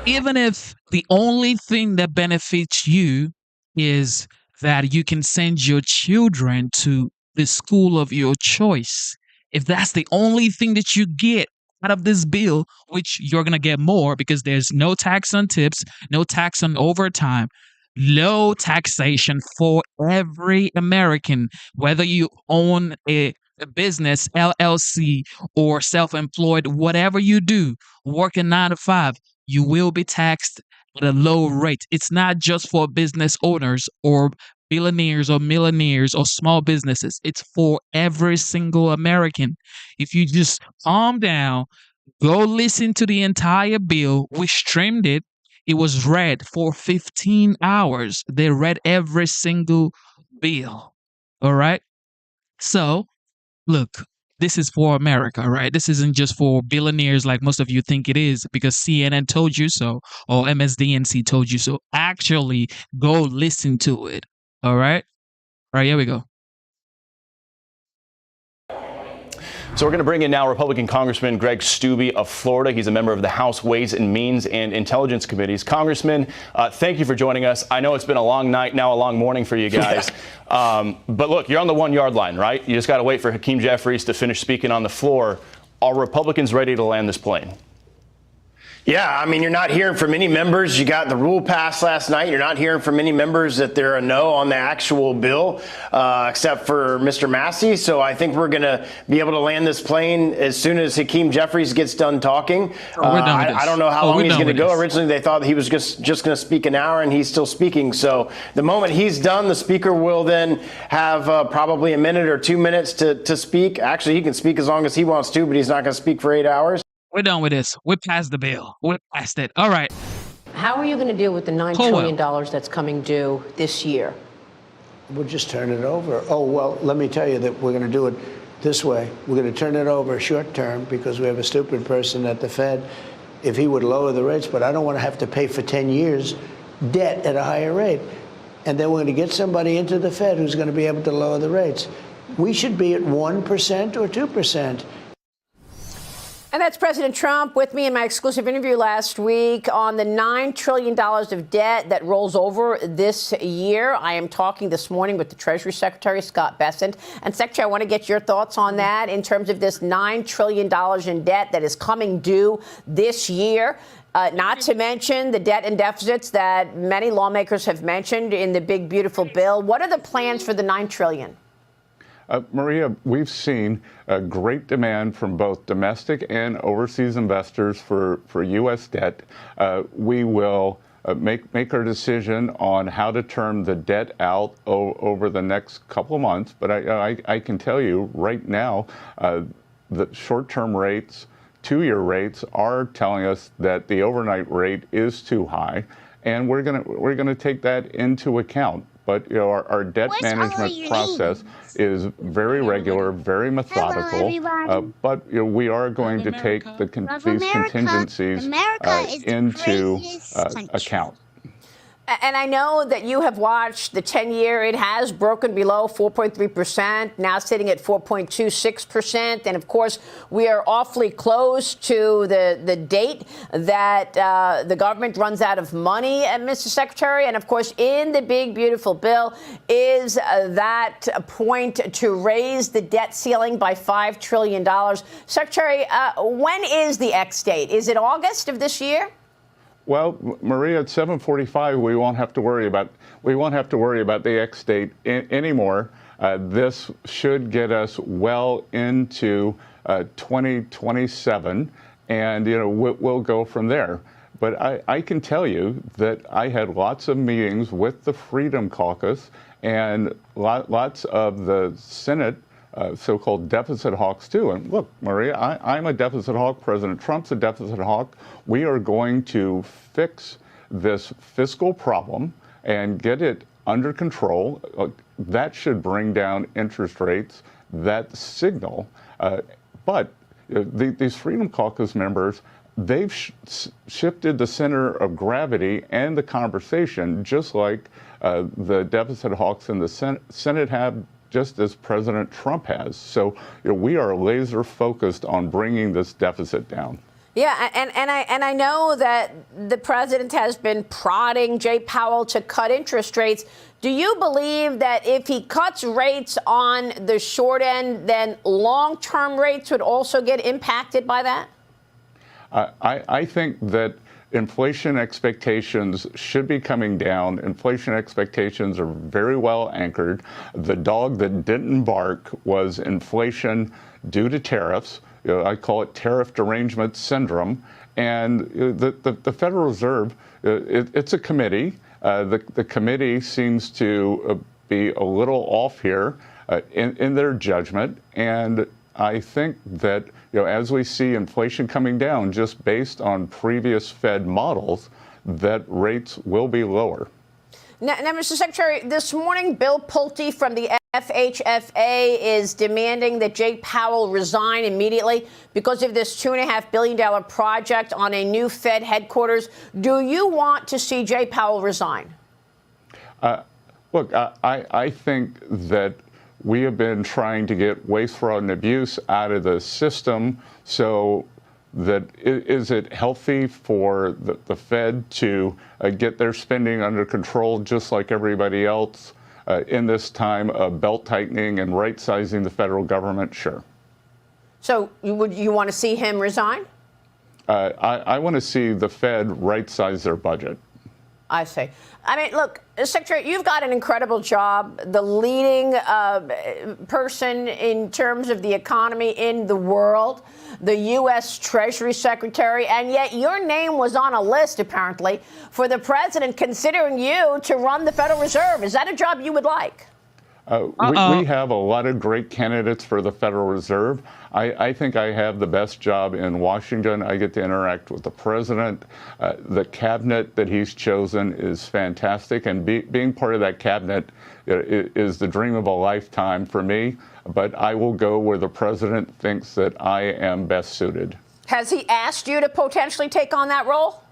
Even if the only thing that benefits you is that you can send your children to the school of your choice, if that's the only thing that you get out of this bill, which you're going to get more because there's no tax on tips, no tax on overtime, low taxation for every American, whether you own a business, LLC, or self-employed, whatever you do, working 9 to 5, you will be taxed at a low rate. It's not just for business owners or billionaires or millionaires or small businesses. It's for every single American. If you just calm down, go listen to the entire bill. We streamed it. It was read for 15 hours. They read every single bill. All right? So, look, this is for America, right? This isn't just for billionaires like most of you think it is because CNN told you so or MSDNC told you so. Actually, go listen to it. All right? All right, here we go. So we're going to bring in now Republican Congressman Greg Steube of Florida. He's a member of the House Ways and Means and Intelligence Committees. Congressman, thank you for joining us. I know it's been a long night, now a long morning for you guys. But look, you're on the 1 yard line, right? You just got to wait for Hakeem Jeffries to finish speaking on the floor. Are Republicans ready to land this plane? Yeah, I mean, you're not hearing from any members. You got the rule passed last night. You're not hearing from any members that they're a no on the actual bill, except for Mr. Massey. So I think we're going to be able to land this plane as soon as Hakeem Jeffries gets done talking. I don't know how long he's going to go. Originally, they thought he was just going to speak an hour, and he's still speaking. So the moment he's done, the speaker will then have probably a minute or 2 minutes to speak. Actually, he can speak as long as he wants to, but he's not going to speak for 8 hours. We're done with this. We're past the bill. We're past it. All right. How are you going to deal with the $9 trillion that's coming due this year? We'll just turn it over. Oh, well, let me tell you that we're going to do it this way. We're going to turn it over short term because we have a stupid person at the Fed. If he would lower the rates, but I don't want to have to pay for 10 years debt at a higher rate. And then we're going to get somebody into the Fed who's going to be able to lower the rates. We should be at 1% or 2%. And that's President Trump with me in my exclusive interview last week on the $9 trillion of debt that rolls over this year. I am talking this morning with the Treasury Secretary, Scott Bessent. And Secretary, I want to get your thoughts on that in terms of this $9 trillion in debt that is coming due this year. Not to mention the debt and deficits that many lawmakers have mentioned in the big, beautiful bill. What are the plans for the $9 trillion? Maria, we've seen a great demand from both domestic and overseas investors for U.S. debt. We will make our decision on how to term the debt out over the next couple of months. But I can tell you right now, the short-term rates, 2-year rates are telling us that the overnight rate is too high, and we're gonna take that into account. But our debt management process is very regular, very methodical. But we are going to take these contingencies into account. And I know that you have watched the 10-year. It has broken below 4.3%, now sitting at 4.26%. And, of course, we are awfully close to the date that the government runs out of money, Mr. Secretary. And, of course, in the big, beautiful bill is that point to raise the debt ceiling by $5 trillion. Secretary, when is the X date? Is it August of this year? Well, Maria, at 7:45, we won't have to worry about the X date anymore. This should get us well into 2027, and we'll go from there. But I can tell you that I had lots of meetings with the Freedom Caucus and lots of the Senate so-called deficit hawks too. And look, Maria, I'm a deficit hawk. President Trump's a deficit hawk. We are going to fix this fiscal problem and get it under control. That should bring down interest rates. That signal. But these Freedom Caucus members, they've shifted the center of gravity and the conversation, just like the deficit hawks in the Senate have, just as President Trump has. So we are laser focused on bringing this deficit down. Yeah, and I know that the president has been prodding Jay Powell to cut interest rates. Do you believe that if he cuts rates on the short end, then long-term rates would also get impacted by that? I think that inflation expectations should be coming down. Inflation expectations are very well anchored. The dog that didn't bark was inflation due to tariffs. I call it tariff derangement syndrome. And the Federal Reserve, it's a committee. The committee seems to be a little off here in their judgment. And I think that as we see inflation coming down, just based on previous Fed models, that rates will be lower. Now, Mr. Secretary, this morning, Bill Pulte from the FHFA is demanding that Jay Powell resign immediately because of this $2.5 billion project on a new Fed headquarters. Do you want to see Jay Powell resign? Look, I think that we have been trying to get waste, fraud, and abuse out of the system. So that is it healthy for the Fed to get their spending under control just like everybody else in this time of belt tightening and right sizing the federal government? Sure. So you want to see him resign? I want to see the Fed right size their budget. I see. I mean, look, Secretary, you've got an incredible job, the leading person in terms of the economy in the world, the U.S. Treasury Secretary, and yet your name was on a list, apparently, for the president considering you to run the Federal Reserve. Is that a job you would like? We have a lot of great candidates for the Federal Reserve. I think I have the best job in Washington. I get to interact with the president. The cabinet that he's chosen is fantastic, and being part of that cabinet is the dream of a lifetime for me. But I will go where the president thinks that I am best suited. Has he asked you to potentially take on that role?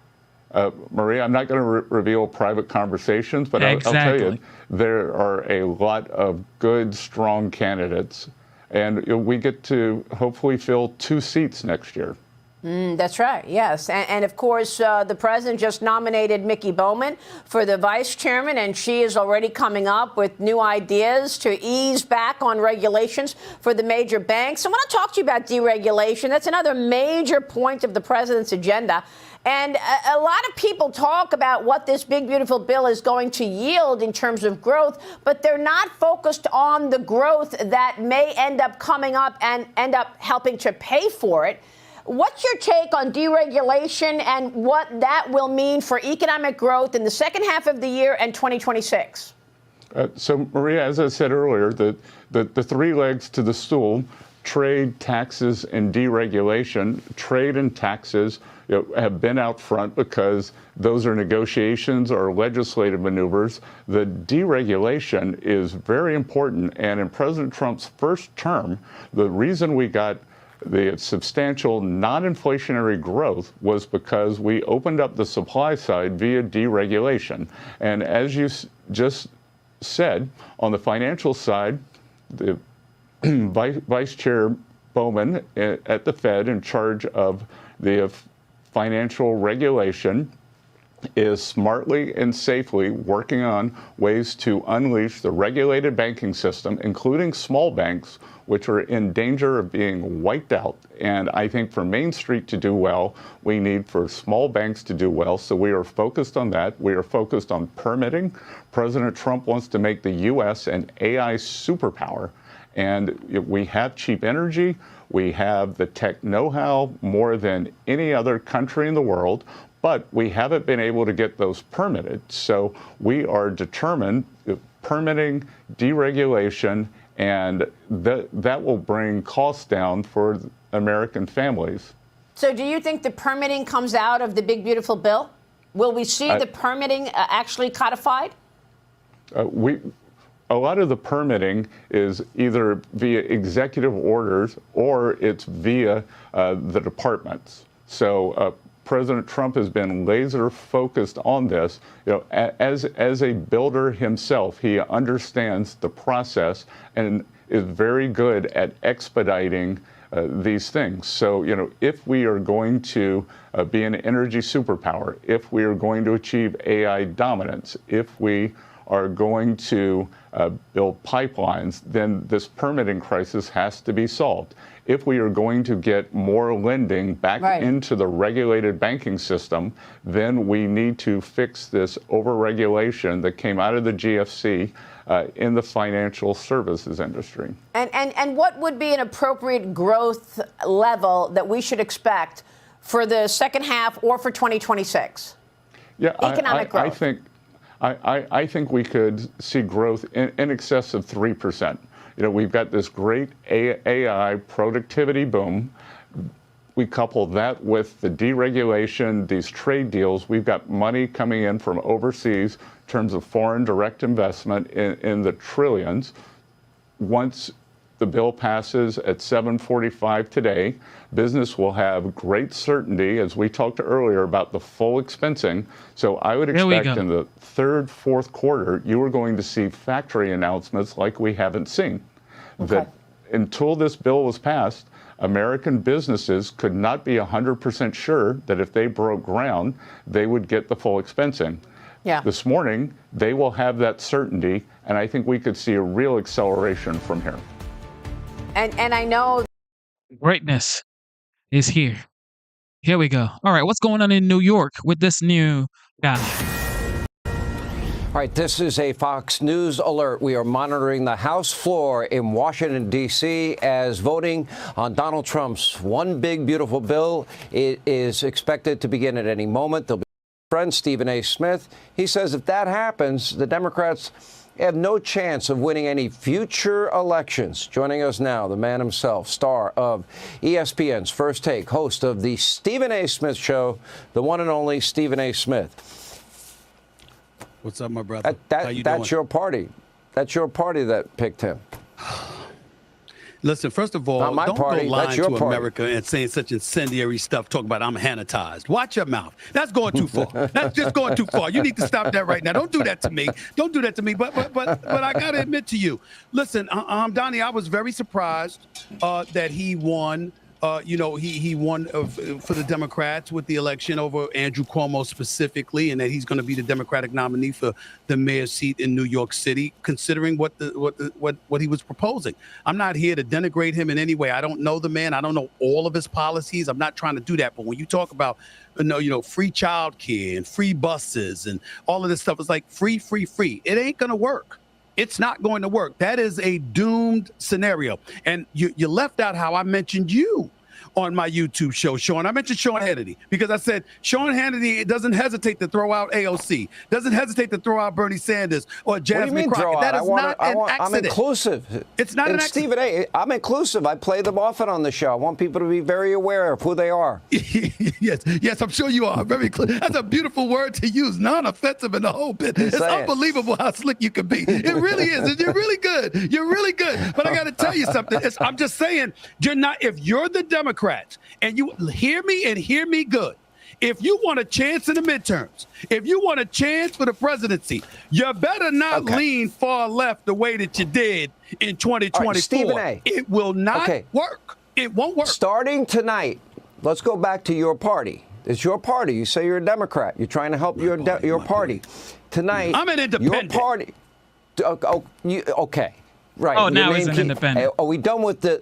Maria, I'm not going to reveal private conversations, but I'll tell you, there are a lot of good, strong candidates, and we get to hopefully fill 2 seats next year. That's right, yes. And of course, the president just nominated Mickey Bowman for the vice chairman, and she is already coming up with new ideas to ease back on regulations for the major banks. I want to talk to you about deregulation. That's another major point of the president's agenda. And a lot of people talk about what this big, beautiful bill is going to yield in terms of growth, but they're not focused on the growth that may end up coming up and end up helping to pay for it. What's your take on deregulation and what that will mean for economic growth in the second half of the year and 2026? So, Maria, as I said earlier, the 3 legs to the stool, trade, taxes, and deregulation. Trade and taxes have been out front because those are negotiations or legislative maneuvers. The deregulation is very important. And in President Trump's first term, the reason we got the substantial non-inflationary growth was because we opened up the supply side via deregulation. And as you just said, on the financial side, the Vice Chair Bowman at the Fed, in charge of the financial regulation, is smartly and safely working on ways to unleash the regulated banking system, including small banks, which are in danger of being wiped out. And I think for Main Street to do well, we need for small banks to do well. So we are focused on that. We are focused on permitting. President Trump wants to make the U.S. an AI superpower. And we have cheap energy. We have the tech know-how more than any other country in the world, but we haven't been able to get those permitted. So we are determined, permitting, deregulation, and that will bring costs down for American families. So do you think the permitting comes out of the big, beautiful bill? Will we see the permitting actually codified? A lot of the permitting is either via executive orders or it's via the departments. So President Trump has been laser focused on this. As a builder himself, he understands the process and is very good at expediting these things. So, if we are going to be an energy superpower, if we are going to achieve AI dominance, if we are going to build pipelines, then this permitting crisis has to be solved. If we are going to get more lending back into the regulated banking system, then we need to fix this overregulation that came out of the GFC in the financial services industry. And what would be an appropriate growth level that we should expect for the second half or for 2026 economic growth? I think we could see growth in excess of 3%. We've got this great AI productivity boom. We couple that with the deregulation, these trade deals. We've got money coming in from overseas in terms of foreign direct investment in the trillions. Once the bill passes at 7:45 today, business will have great certainty, as we talked earlier, about the full expensing. So I would expect in the third, fourth quarter, you are going to see factory announcements like we haven't seen. that until this bill was passed, American businesses could not be 100% sure that if they broke ground, they would get the full expensing. Yeah. This morning, they will have that certainty, and I think we could see a real acceleration from here. And I know Greatness is here. Here we go. All right, what's going on in New York with this new guy? All right, this is a Fox News alert. We are monitoring the House floor in Washington, D.C. as voting on Donald Trump's one big, beautiful bill. It is expected to begin at any moment. There'll be friend Stephen A. Smith. He says if that happens, the Democrats have no chance of winning any future elections. Joining us now, the man himself, star of ESPN's First Take, host of the Stephen A. Smith Show, the one and only Stephen A. Smith. What's up, my brother? That's doing? your party. That's your party that picked him. Listen, first of all, Not my don't party. go lying That's your to party. America and saying such incendiary stuff, talking about I'm Hannitized. Watch your mouth. That's going too far. That's just going too far. You need to stop that right now. Don't do that to me. Don't do that to me. But I got to admit to you, listen, Donnie, I was very surprised that he won. He won for the Democrats with the election over Andrew Cuomo specifically, and that he's going to be the Democratic nominee for the mayor's seat in New York City, considering what he was proposing. I'm not here to denigrate him in any way. I don't know the man. I don't know all of his policies. I'm not trying to do that. But when you talk about, free child care and free buses and all of this stuff, it's like free. It ain't going to work. It's not going to work. That is a doomed scenario. And you left out how I mentioned you on my YouTube show, Sean. I mentioned Sean Hannity because I said Sean Hannity doesn't hesitate to throw out AOC, doesn't hesitate to throw out Bernie Sanders or Jasmine Crockett. That is not an accident. I'm inclusive. It's not an accident. Stephen A., I'm inclusive. I play them often on the show. I want people to be very aware of who they are. Yes, I'm sure you are. Very clear. That's a beautiful word to use, non-offensive in the whole bit. It's unbelievable how slick you can be. It really is. You're really good. You're really good. But I got to tell you something. I'm just saying, you're not. If you're the Democrats, and you hear me and hear me good, if you want a chance in the midterms, if you want a chance for the presidency, you better not lean far left the way that you did in 2024. Right, Stephen A. It will not work. It won't work. Starting tonight, let's go back to your party. It's your party. You say you're a Democrat. You're trying to help your party. Tonight, I'm an independent. Your party. Okay. Right. Oh, now he's an independent. Are we done with the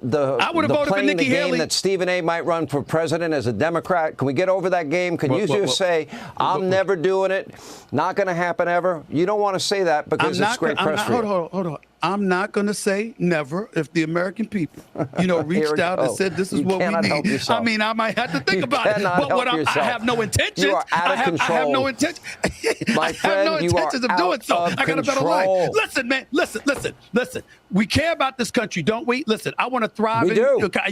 playing the game that Stephen A. might run for president as a Democrat? Can we get over that game? Can you just say, I'm never doing it, not going to happen ever? You don't want to say that because it's great press for you. Hold on. I'm not going to say never if the American people, reached out and said this is what we need. I mean, I might have to think about it. But I have no intentions. You are out of control. I have no intention. My friend, I have no intentions of doing so. I got a better life. Listen, man. Listen. We care about this country, don't we? Listen, I want to thrive.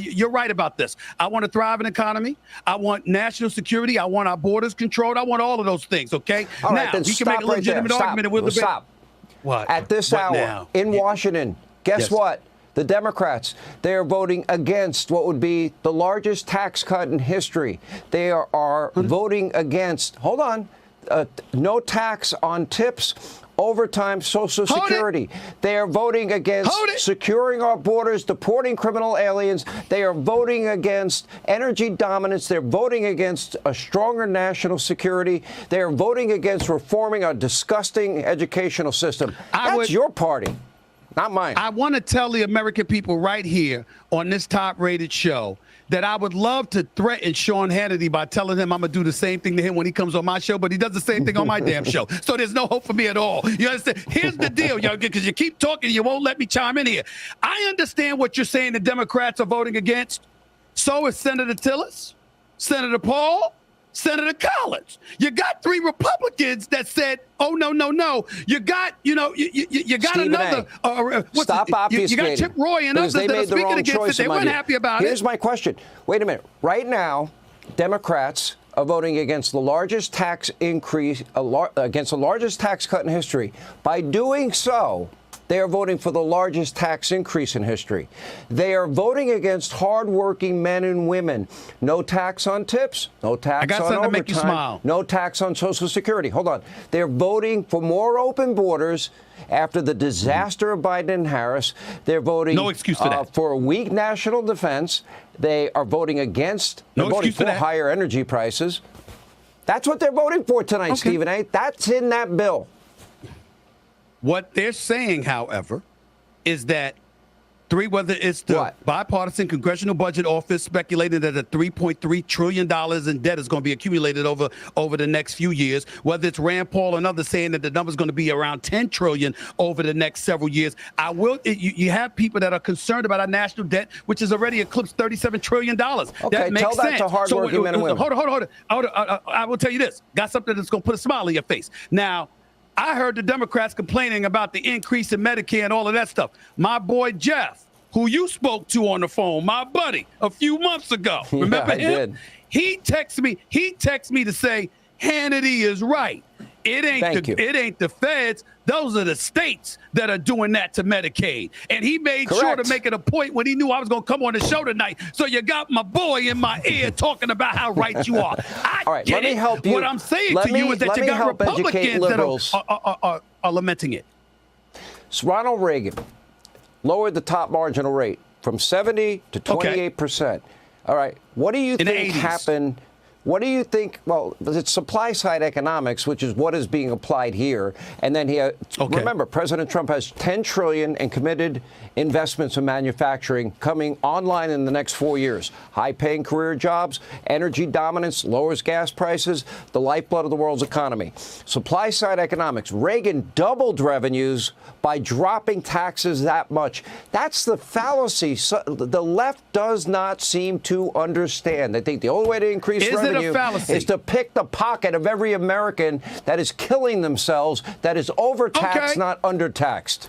You're right about this. I want to thrive in economy. I want national security. I want our borders controlled. I want all of those things, okay? All right, then we can make a legitimate argument and we'll debate. Stop. What? At this hour in Washington, guess what? The Democrats, they are voting against what would be the largest tax cut in history. They are voting against, no tax on tips, overtime, Social Security. They are voting against securing our borders, deporting criminal aliens. They are voting against energy dominance. They're voting against a stronger national security. They are voting against reforming our disgusting educational system. That's your party, not mine. I want to tell the American people right here on this top-rated show that I would love to threaten Sean Hannity by telling him I'm going to do the same thing to him when he comes on my show, but he does the same thing on my damn show. So there's no hope for me at all. You understand? Here's the deal, y'all, because you keep talking, you won't let me chime in here. I understand what you're saying the Democrats are voting against. So is Senator Tillis, Senator Paul, Senator Collins. You got 3 Republicans that said, "Oh no, no, no." You got, you got Stephen another. Stop obfuscating. You got Chip Roy and others that are speaking against it. They weren't happy about it. Here's my question. Wait a minute. Right now, Democrats are voting against the largest tax increase, against the largest tax cut in history. By doing so, They are voting for the largest tax increase in history. They are voting against hardworking men and women. No tax on tips, no tax on overtime, to make you smile. no tax on Social Security. Hold on. They're voting for more open borders after the disaster of Biden and Harris. They're voting no excuse for that. For a weak national defense. They are voting against, they're voting for higher energy prices. That's what they're voting for tonight, Stephen A. That's in that bill. What they're saying, however, is that whether it's the bipartisan Congressional Budget Office speculating that a $3.3 trillion in debt is going to be accumulated over the next few years, whether it's Rand Paul and others saying that the number is going to be around $10 trillion over the next several years. You have people that are concerned about our national debt, which has already eclipsed $37 trillion. Okay, that makes tell that sense. to hardworking men and women. Hold on. I will tell you this. Got something that's going to put a smile on your face. Now, I heard the Democrats complaining about the increase in Medicare and all of that stuff. My boy Jeff, who you spoke to on the phone, my buddy, a few months ago. Remember him? Did. He texted me to say, Hannity is right. It ain't the feds. Those are the states that are doing that to Medicaid. And he made sure to make it a point when he knew I was going to come on the show tonight. So you got my boy in my ear talking about how right you are. All right, let me help you. What I'm saying to you is that you got Republicans that are lamenting it. So Ronald Reagan lowered the top marginal rate from 70 to 28%. All right. What do you think happened? What do you think? Well, it's supply side economics, which is what is being applied here. And then remember, President Trump has $10 trillion in committed investments in manufacturing coming online in the next 4 years. High-paying career jobs, energy dominance, lowers gas prices, the lifeblood of the world's economy. Supply side economics. Reagan doubled revenues by dropping taxes that much. That's the fallacy. So the left does not seem to understand. They think the only way to increase revenue is to pick the pocket of every American that is killing themselves, that is overtaxed, not undertaxed.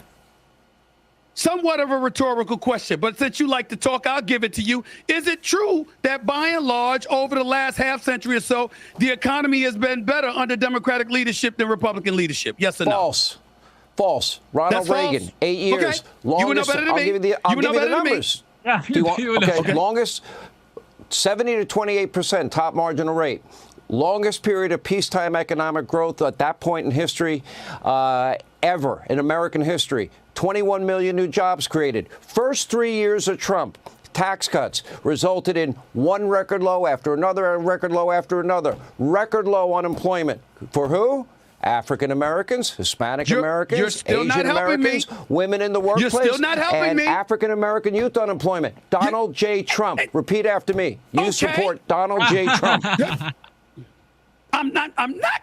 Somewhat of a rhetorical question, but since you like to talk, I'll give it to you. Is it true that by and large, over the last half century or so, the economy has been better under Democratic leadership than Republican leadership? Yes or no? False. Ronald Reagan, 8 years. Okay. Longest, you would know better than me. I'll give you the numbers. Yeah, longest 70 to 28% top marginal rate. Longest period of peacetime economic growth at that point in history ever in American history. 21 million new jobs created. First 3 years of Trump, tax cuts resulted in one record low after another, record low after another. Record low unemployment. For who? African Americans, Hispanic Americans, Asian Americans, women in the workplace, You're still not helping and me. African American youth unemployment. Donald J. Trump. Repeat after me. You support Donald J. Trump. I'm not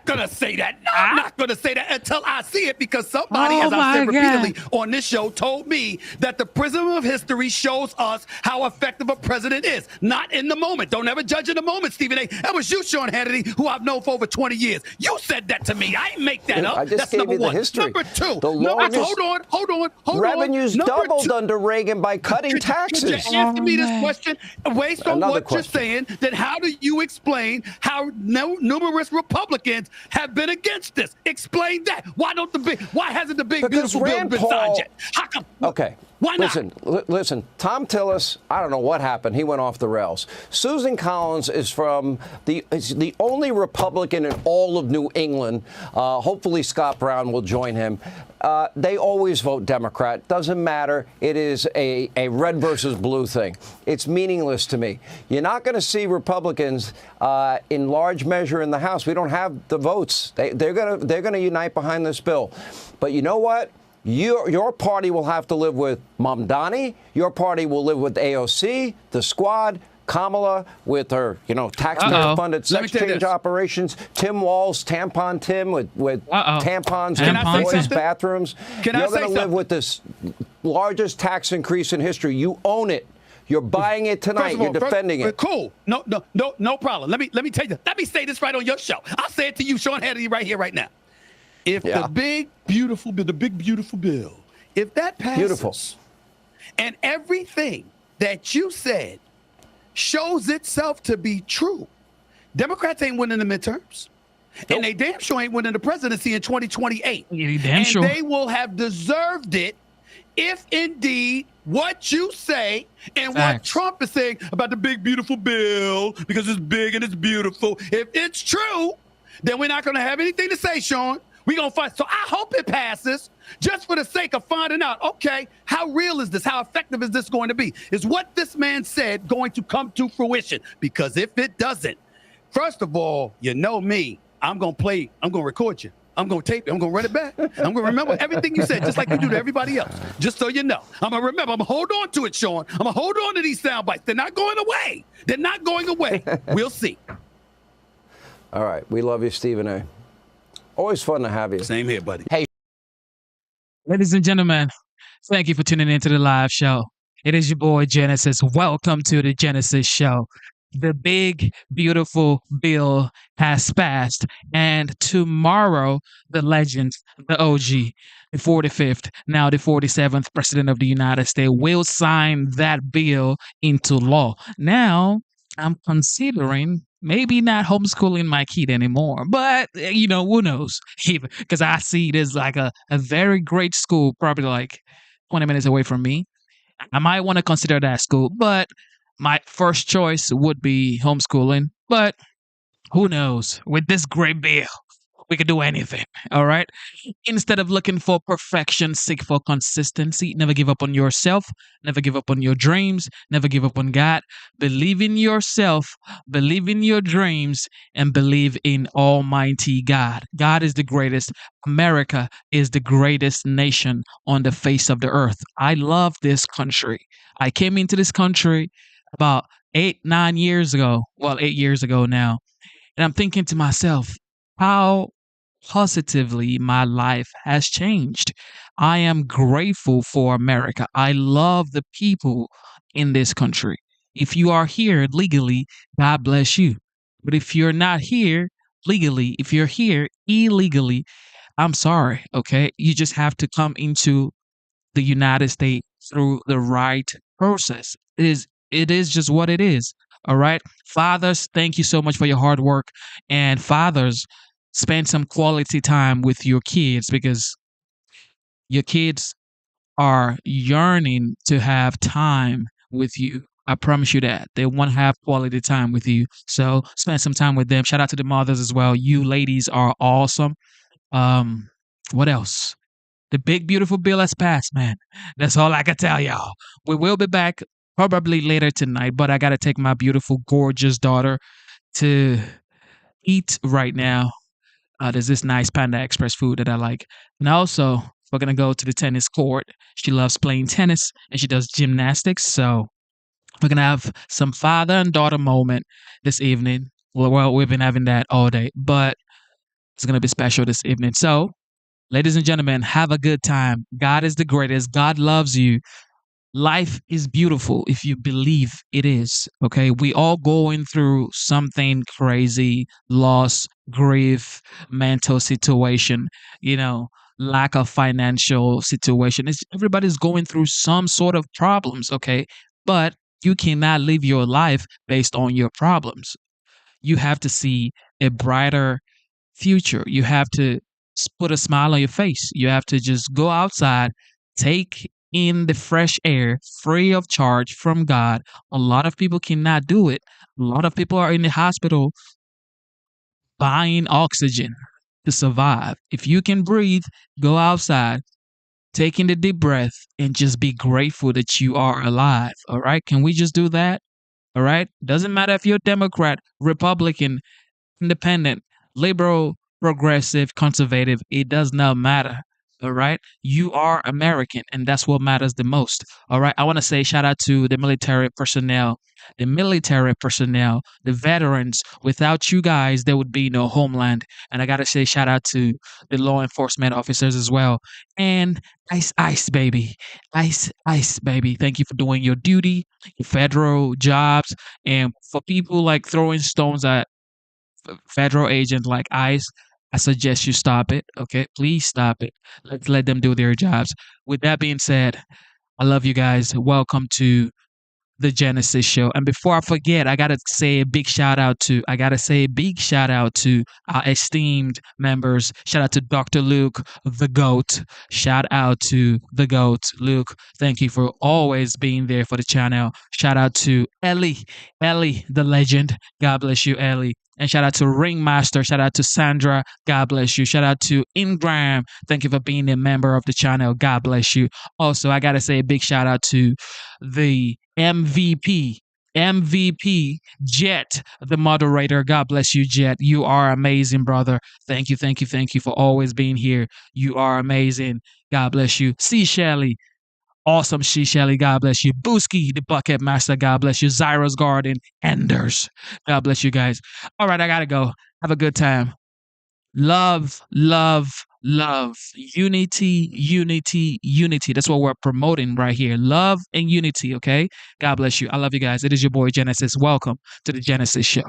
going to say that. No, I'm not going to say that until I see it, because somebody, as I said repeatedly on this show, told me that the prism of history shows us how effective a president is. Not in the moment. Don't ever judge in the moment, Stephen A. That was you, Sean Hannity, who I've known for over 20 years. You said that to me. I didn't make that up. I just That's gave number you the one. history. Number two. Hold on. Revenues doubled under Reagan by cutting taxes. Could you answer me this question? Based on what you're saying, then how do you explain how numerous Republicans have been against this? Explain that. Why hasn't the big beautiful bill been signed yet? How come? Okay. Why not? Listen, Tom Tillis, I don't know what happened. He went off the rails. Susan Collins is the only Republican in all of New England. Hopefully Scott Brown will join him. They always vote Democrat. Doesn't matter. It is a red versus blue thing. It's meaningless to me. You're not going to see Republicans in large measure in the House. We don't have the votes. They're going to unite behind this bill. But you know what? Your party will have to live with Mamdani. Your party will live with AOC, the Squad, Kamala with her, taxpayer-funded sex change operations, Tim Walz, Tampon Tim with tampons in boys' bathrooms. You're going to live with this largest tax increase in history. You own it. You're buying it tonight. You're defending it. Cool. No problem. Let me tell you. Let me say this right on your show. I'll say it to you, Sean Hannity, right here, right now. If the big beautiful bill, if that passes, and everything that you said shows itself to be true, Democrats ain't winning the midterms. And they damn sure ain't winning the presidency in 2028. Damn sure. They will have deserved it if indeed what you say and what Trump is saying about the big, beautiful bill, because it's big and it's beautiful, if it's true, then we're not going to have anything to say, Sean. We're going to fight. So I hope it passes just for the sake of finding out, okay, how real is this? How effective is this going to be? Is what this man said going to come to fruition? Because if it doesn't, first of all, you know me, I'm going to record you. I'm going to tape it. I'm going to run it back. I'm going to remember everything you said, just like you do to everybody else. Just so you know. I'm going to remember. I'm going to hold on to it, Sean. I'm going to hold on to these sound bites. They're not going away. They're not going away. We'll see. All right. We love you, Stephen A. Always fun to have you. Same here, buddy. Hey. Ladies and gentlemen, thank you for tuning into the live show. It is your boy Genesis. Welcome to the Genesis Show. The big, beautiful bill has passed, and tomorrow, the legend, the OG, the 45th, now the 47th President of the United States will sign that bill into law. Now, I'm considering maybe not homeschooling my kid anymore, but, who knows? Because I see it as like a very great school, probably like 20 minutes away from me. I might want to consider that school, but my first choice would be homeschooling. But who knows? With this great bill, we could do anything, all right? Instead of looking for perfection, seek for consistency. Never give up on yourself. Never give up on your dreams. Never give up on God. Believe in yourself. Believe in your dreams. And believe in Almighty God. God is the greatest. America is the greatest nation on the face of the earth. I love this country. I came into this country about 8 years ago. Well, 8 years ago now. And I'm thinking to myself, how positively my life has changed. I am grateful for America. I love the people in this country. If you are here legally, God bless you. But if you're not here legally, if you're here illegally, I'm sorry, okay? You just have to come into the United States through the right process. It is just what it is. All right. Fathers, thank you so much for your hard work. And fathers, spend some quality time with your kids, because your kids are yearning to have time with you. I promise you that. They want to have quality time with you. So spend some time with them. Shout out to the mothers as well. You ladies are awesome. What else? The big, beautiful bill has passed, man. That's all I can tell y'all. We will be back probably later tonight, but I got to take my beautiful, gorgeous daughter to eat right now. There's this nice Panda Express food that I like. And also, we're going to go to the tennis court. She loves playing tennis and she does gymnastics. So we're going to have some father and daughter moment this evening. Well, we've been having that all day, but it's going to be special this evening. So, ladies and gentlemen, have a good time. God is the greatest. God loves you. Life is beautiful if you believe it is, okay? We all going through something crazy, loss, grief, mental situation, lack of financial situation. Everybody's going through some sort of problems, okay? But you cannot live your life based on your problems. You have to see a brighter future. You have to put a smile on your face. You have to just go outside, take in the fresh air, free of charge from God. A lot of people cannot do it. A lot of people are in the hospital buying oxygen to survive. If you can breathe, go outside, taking the deep breath, and just be grateful that you are alive. All right? Can we just do that? All right? Doesn't matter if you're Democrat, Republican, Independent, liberal, progressive, conservative. It does not matter. All right. You are American, and that's what matters the most. All right. I want to say shout out to the military personnel, the veterans. Without you guys, there would be no homeland. And I got to say shout out to the law enforcement officers as well. And ice, baby. Ice, baby. Thank you for doing your duty, your federal jobs. And for people like throwing stones at federal agents like ICE, I suggest you stop it, okay? Please stop it. Let's let them do their jobs. With that being said, I love you guys. Welcome to the Genesis Show. And before I forget, I gotta say a big shout out to our esteemed members. Shout out to Dr. Luke, the GOAT. Shout out to the GOAT, Luke. Thank you for always being there for the channel. Shout out to Ellie, the legend. God bless you, Ellie. And shout out to Ringmaster. Shout out to Sandra. God bless you. Shout out to Ingram. Thank you for being a member of the channel. God bless you. Also, I got to say a big shout out to the MVP, Jet, the moderator. God bless you, Jet. You are amazing, brother. Thank you for always being here. You are amazing. God bless you. C. Shelley. Awesome, She Shelly. God bless you. Booski, the Bucket Master. God bless you. Zyra's Garden. Enders. God bless you guys. All right, I got to go. Have a good time. Love, love, love. Unity, unity, unity. That's what we're promoting right here. Love and unity, okay? God bless you. I love you guys. It is your boy Genesis. Welcome to the Genesis Show.